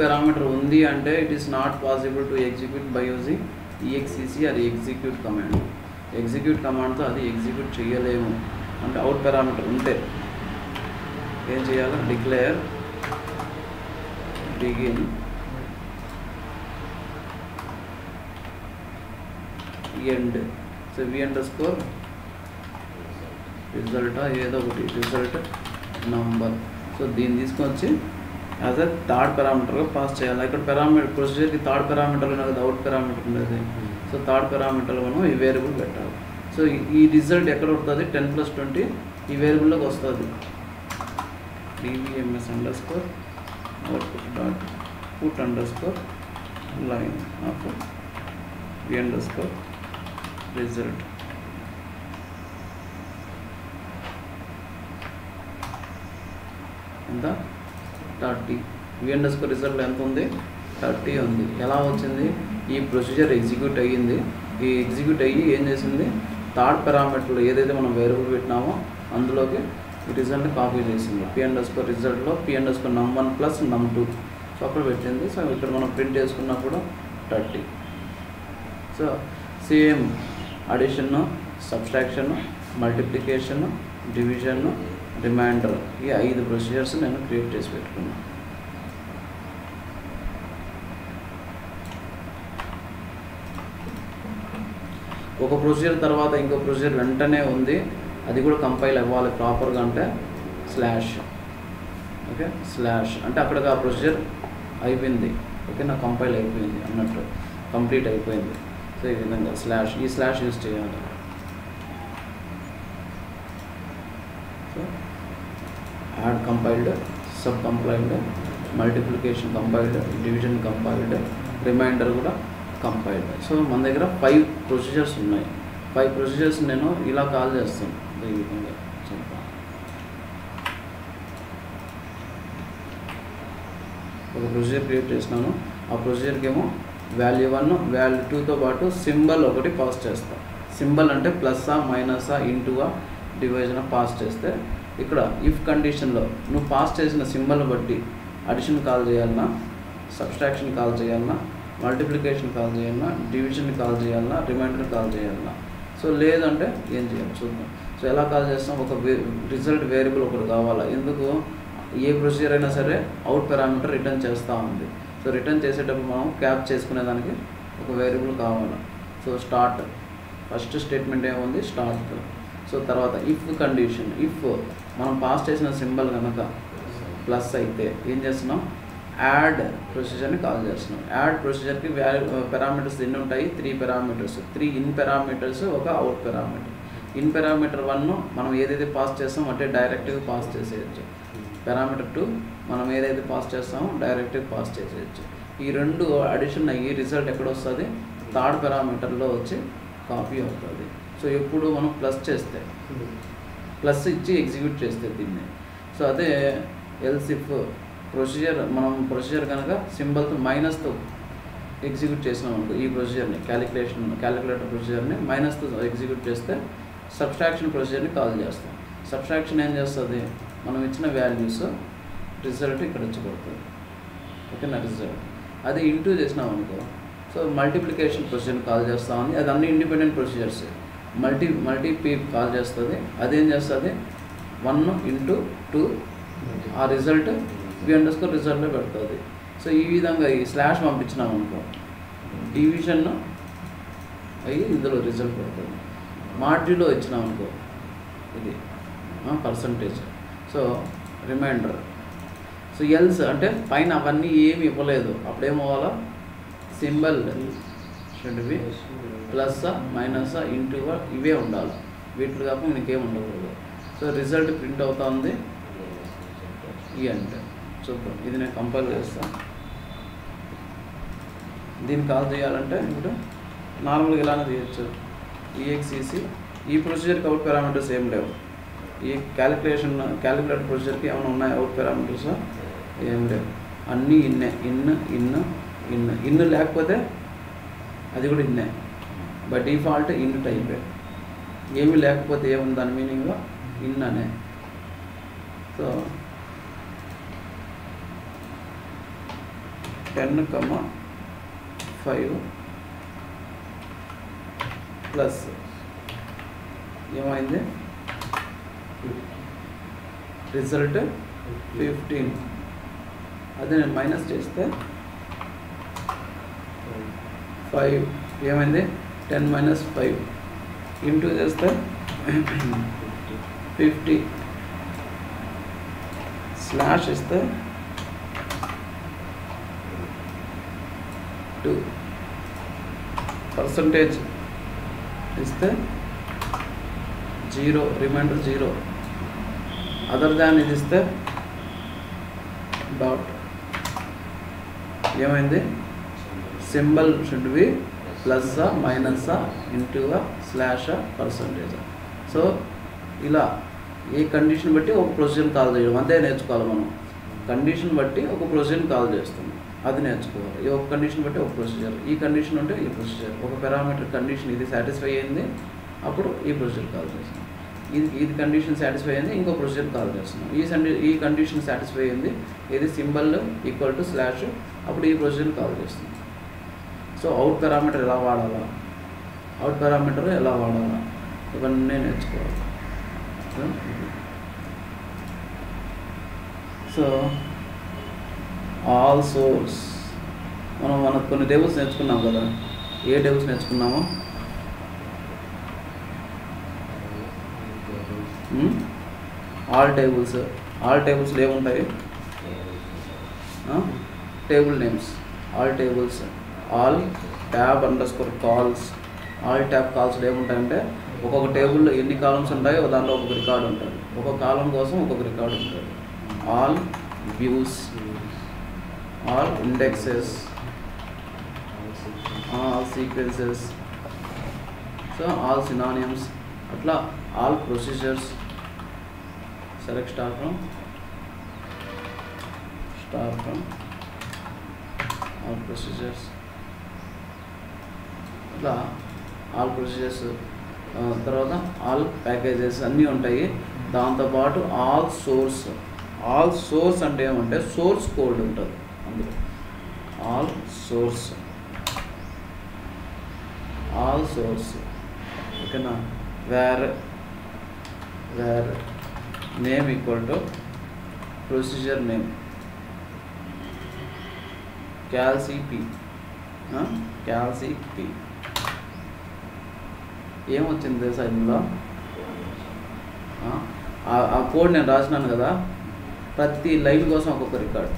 parameter ఉంది అంటే it is not possible to execute by using EXEC అది ఎగ్జిక్యూట్ కమాండ్. ఎగ్జిక్యూట్ కమాండ్తో అది ఎగ్జిక్యూట్ చేయలేము. అంటే అవుట్ పారామీటర్ ఉంటే ఏం చేయాలి, declare begin end. So V underscore result ఏదో ఒకటి రిజల్ట్ నంబర్. సో దీన్ని తీసుకొచ్చి యాజ్ అ థర్డ్ పారామీటర్గా పాస్ చేయాలి. ఇక్కడ పారామీటర్ ప్రొసీజర్కి థర్డ్ పారామీటర్లో నాకు అవుట్ పారామీటర్ ఉండేది. సో థర్డ్ పారామీటర్లో మనం ఈ వేరియబుల్ పెట్టాలి. సో ఈ రిజల్ట్ ఎక్కడ వస్తుంది, 10 + 20 ఈ వేరియబుల్లోకి వస్తుంది. dvms underscore output dot put underscore line of v underscore result. ఎంత 30. v underscore result ఎంత ఉంది, 30 ఉంది. ఎలా వచ్చింది, ఈ ప్రొసీజర్ ఎగ్జిక్యూట్ అయ్యింది. ఈ ఎగ్జిక్యూట్ అయ్యి ఏం చేసింది, థర్డ్ పారామీటర్లో ఏదైతే మనం వేరియబుల్ పెట్టినామో అందులోకి ఈ రిజల్ట్ని కాపీ చేసింది. p underscore రిజల్ట్లో p underscore num1 plus num2 so అక్కడ పెట్టింది. సో ఇక్కడ మనం ప్రింట్ చేసుకున్నప్పుడు 30. So same addition, subtraction, multiplication, division, remainder ఈ 5 ప్రొసీజర్స్ నేను క్రియేట్ చేసి పెట్టుకున్నాను. ఒక ప్రొసీజర్ తర్వాత ఇంకో ప్రొసీజర్ వెంటనే ఉంది, అది కూడా కంపైల్ అవ్వాలి ప్రాపర్గా అంటే స్లాష్. ఓకే, స్లాష్ అంటే అక్కడికి ఆ ప్రొసీజర్ అయిపోయింది. ఓకే, నాకు కంపైల్ అయిపోయింది అన్నట్టు, కంప్లీట్ అయిపోయింది. సో ఈ విధంగా స్లాష్, ఈ స్లాష్ యూజ్ చేయాలి. So add compiled, sub compiled, multiplication compiled, division compiled, remainder కూడా కంపైల్డ్. సో మన దగ్గర 5 ప్రొసీజర్స్ ఉన్నాయి. 5 ప్రొసీజర్స్ నేను ఇలా కాల్ చేస్తాను. ఈ విధంగా చెప్తాను. ఒక ప్రొసీజర్ క్రియేట్ చేసినాను. ఆ ప్రొసీజర్కి ఏమో వాల్యూ 1 వాల్యూ 2తో పాటు సింబల్ ఒకటి పాస్ చేస్తాం. సింబల్ అంటే ప్లస్సా మైనసా ఇంటువా డివిజన్ పాస్ చేస్తే ఇక్కడ ఇఫ్ కండిషన్లో నువ్వు పాస్ చేసిన సింబల్ బట్టి అడిషన్ కాల్ చేయాలన్నా, సబ్స్ట్రాక్షన్ కాల్ చేయాలన్నా, మల్టిప్లికేషన్ కాల్ చేయాలన్నా, డివిజన్ కాల్ చేయాలన్నా, రిమైండర్ కాల్ చేయాలన్నా. సో లేదంటే ఏం చేయాలి చూద్దాం. సో ఎలా కాల్ చేస్తాం, ఒక రిజల్ట్ వేరియబుల్ ఒకటి కావాలా. ఎందుకు, ఏ ప్రొసీజర్ అయినా సరే అవుట్ పారామీటర్ రిటర్న్ చేస్తూ ఉంది. సో రిటర్న్ చేసేటప్పుడు మనం క్యాప్ చేసుకునేదానికి ఒక వేరియబుల్ కావాలి. సో స్టార్ట్ ఫస్ట్ స్టేట్మెంట్ ఏముంది, స్టార్ట్. సో తర్వాత ఇఫ్ కండిషన్, ఇఫ్ మనం పాస్ చేసిన సింబల్ కనుక ప్లస్ అయితే ఏం చేస్తున్నాం, యాడ్ ప్రొసీజర్ని కాల్ చేస్తున్నాం. యాడ్ ప్రొసీజర్కి పారామీటర్స్ ఎన్ని ఉంటాయి, 3 పారామీటర్స్, 3 ఇన్ పారామీటర్స్, ఒక అవుట్ పారామీటర్. ఇన్ పారామీటర్ 1 మనం ఏదైతే పాస్ చేస్తామో అంటే డైరెక్ట్గా పాస్ చేసేయచ్చు. పారామీటర్ 2 మనం ఏదైతే పాస్ చేస్తామో డైరెక్ట్గా పాస్ చేసేయచ్చు. ఈ రెండు అడిషన్ అయ్యి రిజల్ట్ ఎక్కడ వస్తుంది, థర్డ్ పారామీటర్లో వచ్చి కాపీ అవుతుంది. సో ఎప్పుడు మనం ప్లస్ చేస్తే, ప్లస్ ఇచ్చి ఎగ్జిక్యూట్ చేస్తే దీన్ని. సో అదే ఎల్స్ ఇఫ్ మనం ప్రొసీజర్ కనుక సింబల్తో మైనస్తో ఎగ్జిక్యూట్ చేసినాం అనుకో ఈ ప్రొసీజర్ని క్యాలిక్యులేటర్ ప్రొసీజర్ని మైనస్తో ఎగ్జిక్యూట్ చేస్తే సబ్స్ట్రాక్షన్ ప్రొసీజర్ని కాల్ చేస్తాం. సబ్స్ట్రాక్షన్ ఏం చేస్తుంది, మనం ఇచ్చిన వాల్యూస్ రిజల్ట్ ఇక్కడ వచ్చి పడుతుంది. ఓకేనా, రిజల్ట్. అది ఇంటూ చేసినాం అనుకో, సో మల్టిప్లికేషన్ ప్రొసీజర్ని కాల్ చేస్తామని, అది అన్ని ఇండిపెండెంట్ ప్రొసీజర్స్. మల్టీ కాల్ చేస్తుంది. అదేం చేస్తుంది, 1 into 2 ఆ రిజల్ట్ v_result రిజల్ట్లో పెడుతుంది. సో ఈ విధంగా ఈ స్లాష్ పంపించినాం అనుకో, డివిజన్ అయ్యి ఇందులో రిజల్ట్ పెడుతుంది. మాడ్యూల్లో ఇచ్చినాం అనుకో, ఇది percentage. So remainder. So else అంటే పైన అవన్నీ ఏమి ఇవ్వలేదు, అప్పుడేమవ్వాలా, symbol should be plus minus into ఇవే ఉండాలి. వీటిలో కాకుండా ఇంకేం ఉండకూడదు. సో రిజల్ట్ ప్రింట్ అవుతుంది ఈ అంటే. చూద్దాం, ఇది నేను కంపైల్ చేస్తాను. దీన్ని కాల్ చేయాలంటే ఇప్పుడు నార్మల్గా ఇలానే చేయొచ్చు. EXEC ఈ ప్రొసీజర్కి అవుట్ పారామీటర్స్ ఏం లేవు. ఈ క్యాలిక్యులేటర్ ప్రొసీజర్కి ఏమైనా ఉన్నాయి అవుట్ పారామీటర్స్? ఏం లేవు, అన్నీ ఇన్నే. ఇన్ లేకపోతే అది కూడా ఇన్నే. బై డిఫాల్ట్ ఇన్ టైపే. ఏమి లేకపోతే ఏముంది దాని మీనింగ్లో ఇన్ అనే. సో 10,5 ప్లస్ ఏమైంది, రిజల్ట్ 15. అదే నేను మైనస్ చేస్తే 5 ఏమైంది, 10 - 5 ఇంటూ చేస్తే 50 స్లాష్ ఇస్తే 2 పర్సంటేజ్ ఇస్తే 0 రిమైండర్ 0 అదర్ దాన్ ఇది ఇస్తే డాట్. ఏమైంది, symbol should be plus minus into slash percentage. So ఇలా ఏ కండిషన్ బట్టి ఒక ప్రొసీజర్ కాల్ చేయడం అంతే నేర్చుకోవాలి మనం. కండిషన్ బట్టి ఒక ప్రొసీజర్ కాల్ చేస్తుంది, అది నేర్చుకోవాలి. ఈ ఒక కండిషన్ బట్టి ఒక ప్రొసీజర్, ఈ కండిషన్ ఉంటే ఈ ప్రొసీజర్. ఒక పారామీటర్ కండిషన్ ఇది సాటిస్ఫై అయింది, అప్పుడు ఈ ప్రొసీజర్ కాల్ చేస్తున్నాం. ఇది కండిషన్ సాటిస్ఫై అయింది, ఇంకో ప్రొసీజర్ కాల్ చేస్తున్నాం. ఈ కండిషన్ సాటిస్ఫై అయింది, ఇది సింబల్ ఈక్వల్ టు స్లాష్, అప్పుడు ఈ ప్రొసీజర్ కాల్ చేస్తున్నాం. సో అవుట్ పారామీటర్ ఎలా వాడాలా, ఇవన్నీ నేర్చుకోవాలి. సో ఆల్ సోర్స్ మనకు కొన్ని టేబుల్స్ నేర్చుకున్నాం కదా. ఏ టేబుల్స్ నేర్చుకున్నామో, ఆల్ టేబుల్స్లో ఏముంటాయి, table names. All tables, all tab underscore cols. All tab కాల్స్లో ఏముంటాయంటే ఒక్కొక్క టేబుల్లో ఎన్ని కాలమ్స్ ఉంటాయో దాంట్లో ఒక్కొక్క రికార్డు ఉంటుంది, ఒక్కొక్క కాలం కోసం ఒక్కొక్క రికార్డు ఉంటుంది. All views, all indexes, all sequences, so all synonyms, అట్లా all procedures. Select star from all procedures, ఇట్లా ఆల్ ప్రొసీజర్స్. తర్వాత ఆల్ ప్యాకేజెస్ అన్నీ ఉంటాయి. దాంతోపాటు ఆల్ సోర్స్ అంటే ఏమంటే సోర్స్ కోడ్ ఉంటుంది అందులో. ఆల్ సోర్స్ ఓకేనా. Where name equal to procedure name, క్యాల్సిపి. ఏమొచ్చింది తెలుసా ఇందులో, ఆ కోడ్ నేను రాసినాను కదా, ప్రతి లైన్ కోసం ఒక్కొక్క రికార్డ్,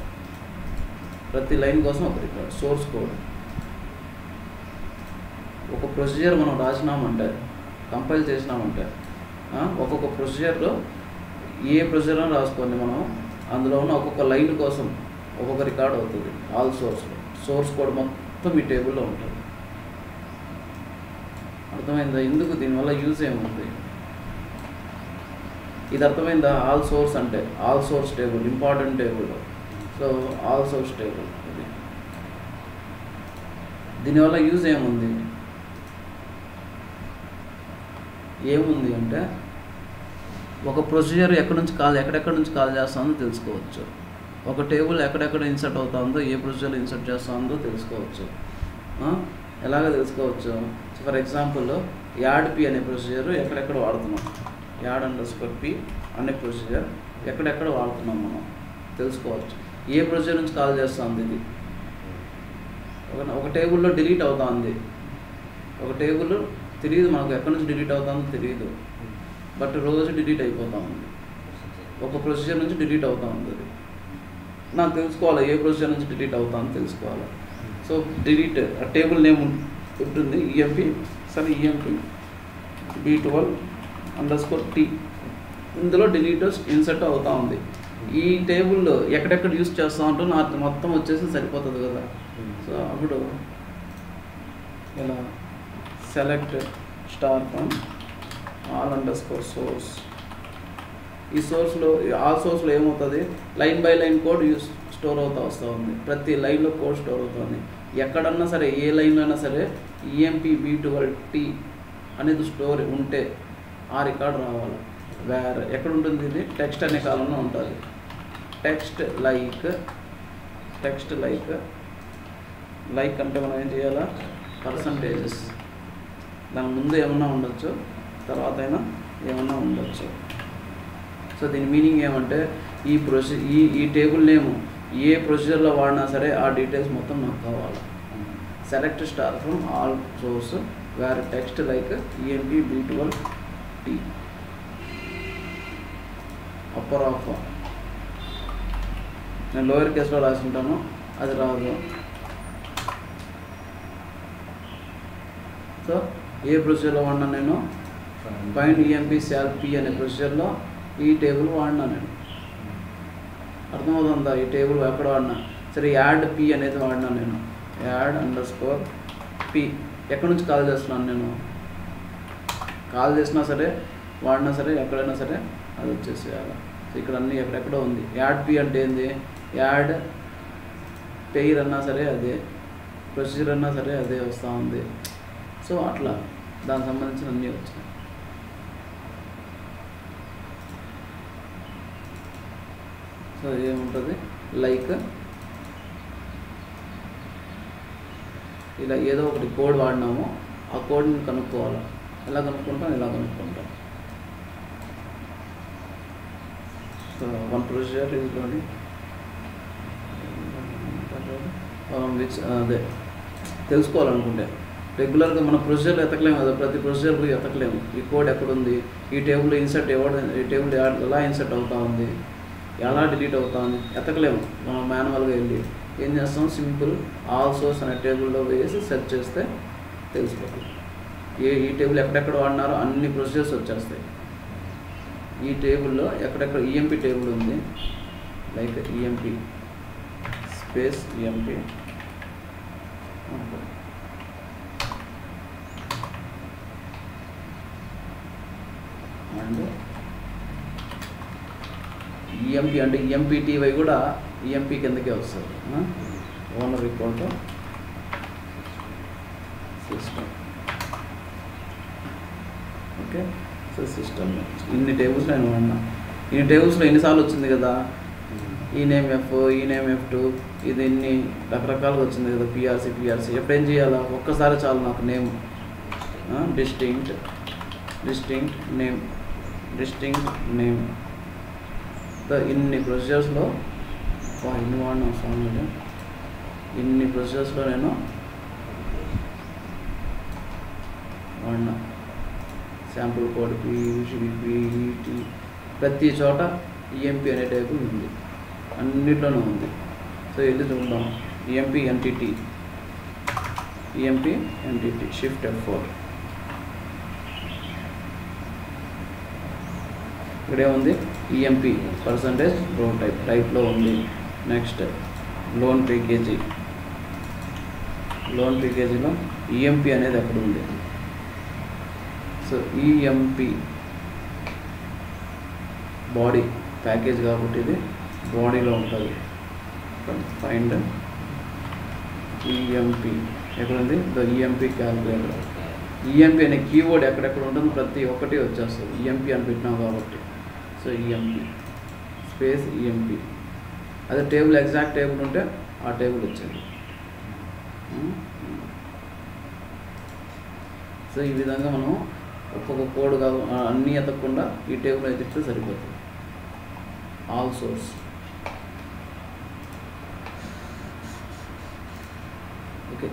సోర్స్ కోడ్. ఒక ప్రొసీజర్ మనం రాసినామంటే, కంపైల్ చేసినామంటే, ఒక్కొక్క ప్రొసీజర్లో ఏ ప్రొసీజర్ రాసుకోండి మనం, అందులో ఉన్న ఒక్కొక్క లైన్ కోసం ఒక్కొక్క రికార్డ్ అవుతుంది. ఆల్ సోర్స్ కోడ్ మొత్తం ఈ టేబుల్లో ఉంటుంది. అర్థమైందా? ఎందుకు దీనివల్ల యూజ్ ఏముంది, ఇది అర్థమైందా? ఆల్ సోర్స్ అంటే all source table important table. So all source table ఇది. దీనివల్ల యూజ్ ఏముంది అంటే ఒక ప్రొసీజర్ ఎక్కడెక్కడ నుంచి కాల్ చేస్తుందో తెలుసుకోవచ్చు. ఒక టేబుల్ ఎక్కడెక్కడ ఇన్సర్ట్ అవుతుందో, ఏ ప్రొసీజర్లో ఇన్సర్ట్ చేస్తుందో తెలుసుకోవచ్చు. ఎలాగ తెలుసుకోవచ్చు? ఫర్ ఎగ్జాంపుల్ యాడ్ పి అనే ప్రొసీజర్ ఎక్కడెక్కడ వాడుతున్నాం, యాడ్_p అనే ప్రొసీజర్ ఎక్కడెక్కడ వాడుతున్నాం మనం తెలుసుకోవచ్చు. ఏ ప్రొసీజర్ నుంచి కాల్ చేస్తుంది ఇది. ఒక టేబుల్లో డిలీట్ అవుతుంది, ఒక టేబుల్ తెలియదు మనకు ఎక్కడి నుంచి డిలీట్ అవుతుందో తెలియదు, బట్ రోజు డిలీట్ అయిపోతూ ఉంది. ఒక ప్రొసీజర్ నుంచి డిలీట్ అవుతూ ఉంది. అది నాకు తెలుసుకోవాలి, ఏ ప్రొసీజర్ నుంచి డిలీట్ అవుతుందో తెలుసుకోవాలి. సో డిలీట్ ఆ టేబుల్ నేమ్ ఉంటుంది EMP, సరే EMP B12_T. ఇందులో డిలీట్ ఇన్సర్ట్ అవుతూ ఉంది. ఈ టేబుల్లో ఎక్కడెక్కడ యూస్ చేస్తూ ఉంటో నాకు మొత్తం వచ్చేసి సరిపోతుంది కదా. సో అప్పుడు ఇలా సెలెక్ట్ స్టార్ ఫ్రమ్ all_source. ఈ సోర్స్లో ఆల్ సోర్స్లో ఏమవుతుంది, line by line code store వస్తూ ఉంది. ప్రతి లైన్లో కోడ్ స్టోర్ అవుతుంది. ఎక్కడన్నా సరే ఏ లైన్లో అయినా సరే EMP B12T అనేది స్టోర్ ఉంటే ఆ రికార్డ్ రావాలి. వేరే ఎక్కడ ఉంటుంది ఇది, టెక్స్ట్ అనే కాలంలో ఉంటుంది. టెక్స్ట్ లైక్ అంటే మనం ఏం చేయాలా, పర్సంటేజెస్ దాని ముందు ఏమన్నా ఉండొచ్చు, తర్వాత అయినా ఏమన్నా ఉండొచ్చు. సో దీని మీనింగ్ ఏమంటే ఈ టేబుల్ నేమ్ ఏ ప్రొసీజర్లో వాడినా సరే ఆ డీటెయిల్స్ మొత్తం నాకు కావాలి. Select star from all source where text like EMP B12T. Upper of నేను లోయర్ కేసులో రాసుకుంటాను, అది రాదు. సో ఏ ప్రొసీజర్లో వాడినా నేను ఫైండ్ EMP shall p అనే ప్రొసీజర్లో ఈ టేబుల్ వాడినా నేను. అర్థమవుతుందా? ఈ టేబుల్ ఎక్కడ వాడినా సరే యాడ్ p అనేది వాడినా నేను. యాడ్_p ఎక్కడి నుంచి కాల్ చేస్తున్నాను నేను, కాల్ చేసినా సరే వాడినా సరే ఎక్కడైనా సరే అది వచ్చేసేయాలి. సో ఇక్కడ అన్నీ ఎక్కడెక్కడో ఉంది. యాడ్ p అంటే ఏంది, యాడ్ పెయిర్ అన్నా సరే అదే, ప్రొసీజర్ అన్నా సరే అదే వస్తూ ఉంది. సో అట్లా దానికి సంబంధించిన అన్నీ వచ్చినాయి. సో ఏముంటుంది, లైక్ ఇలా ఏదో ఒకటి కోడ్ వాడినామో ఆ కోడ్ని కనుక్కోవాలి. ఎలా కనుక్కుంటాం, సో వన్ ప్రొసీజర్ ఇంట్లోని విచ్ అదే తెలుసుకోవాలనుకుంటే రెగ్యులర్గా మన ప్రొసీజర్లు ఎతకలేము కదా, ప్రతి ప్రొసీజర్లు ఎతకలేము. ఈ కోడ్ ఎక్కడుంది, ఈ టేబుల్ ఇన్సర్ట్ ఈ టేబుల్ ఎలా ఇన్సర్ట్ అవుతూ ఉంది, ఎలా డిలీట్ అవుతా ఉంది ఎతకలేము. మనం మాన్యువల్గా వెళ్ళి ఏం చేస్తాం, సింపుల్ ఆల్ సోర్స్ అనే టేబుల్లో వేసి సెర్చ్ చేస్తే తెలిసిపోతుంది. ఈ టేబుల్ ఎక్కడెక్కడ వాడినారో అన్ని ప్రొసీజర్స్ వచ్చేస్తాయి. ఈ టేబుల్లో ఎక్కడెక్కడ EMP టేబుల్ ఉంది, like EMP space EMP and EMP అంటే EMPTY కూడా EMP కిందకే వస్తుంది. Owner equal to system. Okay, so system ఇన్ని టేబుల్స్ నేను వాడినా. ఇన్ని టేబుల్స్లో ఎన్నిసార్లు వచ్చింది కదా, ఈ నేమ్ F, ఈ నేమ్ F2, ఇది ఇన్ని రకరకాలుగా వచ్చింది కదా, PRC. ఎప్పుడేం చేయాలా, ఒక్కసారి చాలు నాకు నేమ్ డిస్టింక్ట్ నేమ్. ఇన్ని ప్రొసీజర్స్లో ఇన్ని వాడిన అవసరం లేదు. ఇన్ని ప్రొసీజర్స్లో నేను వాడినా. శాంపుల్ కోడ్ PVT ప్రతి చోట EMP అనే టైపు ఉంది, అన్నిట్లోనూ ఉంది. సో వెళ్ళి చూద్దాం. EMP entity shift F4. ఇక్కడే ఉంది EMP పర్సంటేజ్ రో టైప్లో ఉంది. నెక్స్ట్ లోన్ ప్యాకేజీలో EMP అనేది ఎక్కడ ఉంది. సో EMP బాడీ ప్యాకేజ్ కాబట్టి ఇది బాడీలో ఉంటుంది. ఫైండ్ ఈఎంపి ఎక్కడ ఉంది ద ఈఎంపి క్యాల్కులేటర్. ఈఎంపి అనే కీవర్డ్ ఎక్కడెక్కడ ఉంటుందో ప్రతి ఒక్కటి వచ్చేస్తుంది ఈఎంపి అని పెట్టినాం కాబట్టి. సో ఈఎంపి స్పేస్ ఈఎంపి, అదే టేబుల్ ఎగ్జాక్ట్ టేబుల్ ఉంటే ఆ టేబుల్ వచ్చింది. సో ఈ విధంగా మనం ఒక్కొక్క కోడ్ కాదు అన్నీ ఎతకకుండా ఈ టేబుల్ అయితే ఇస్తే సరిపోతుంది. All source okay.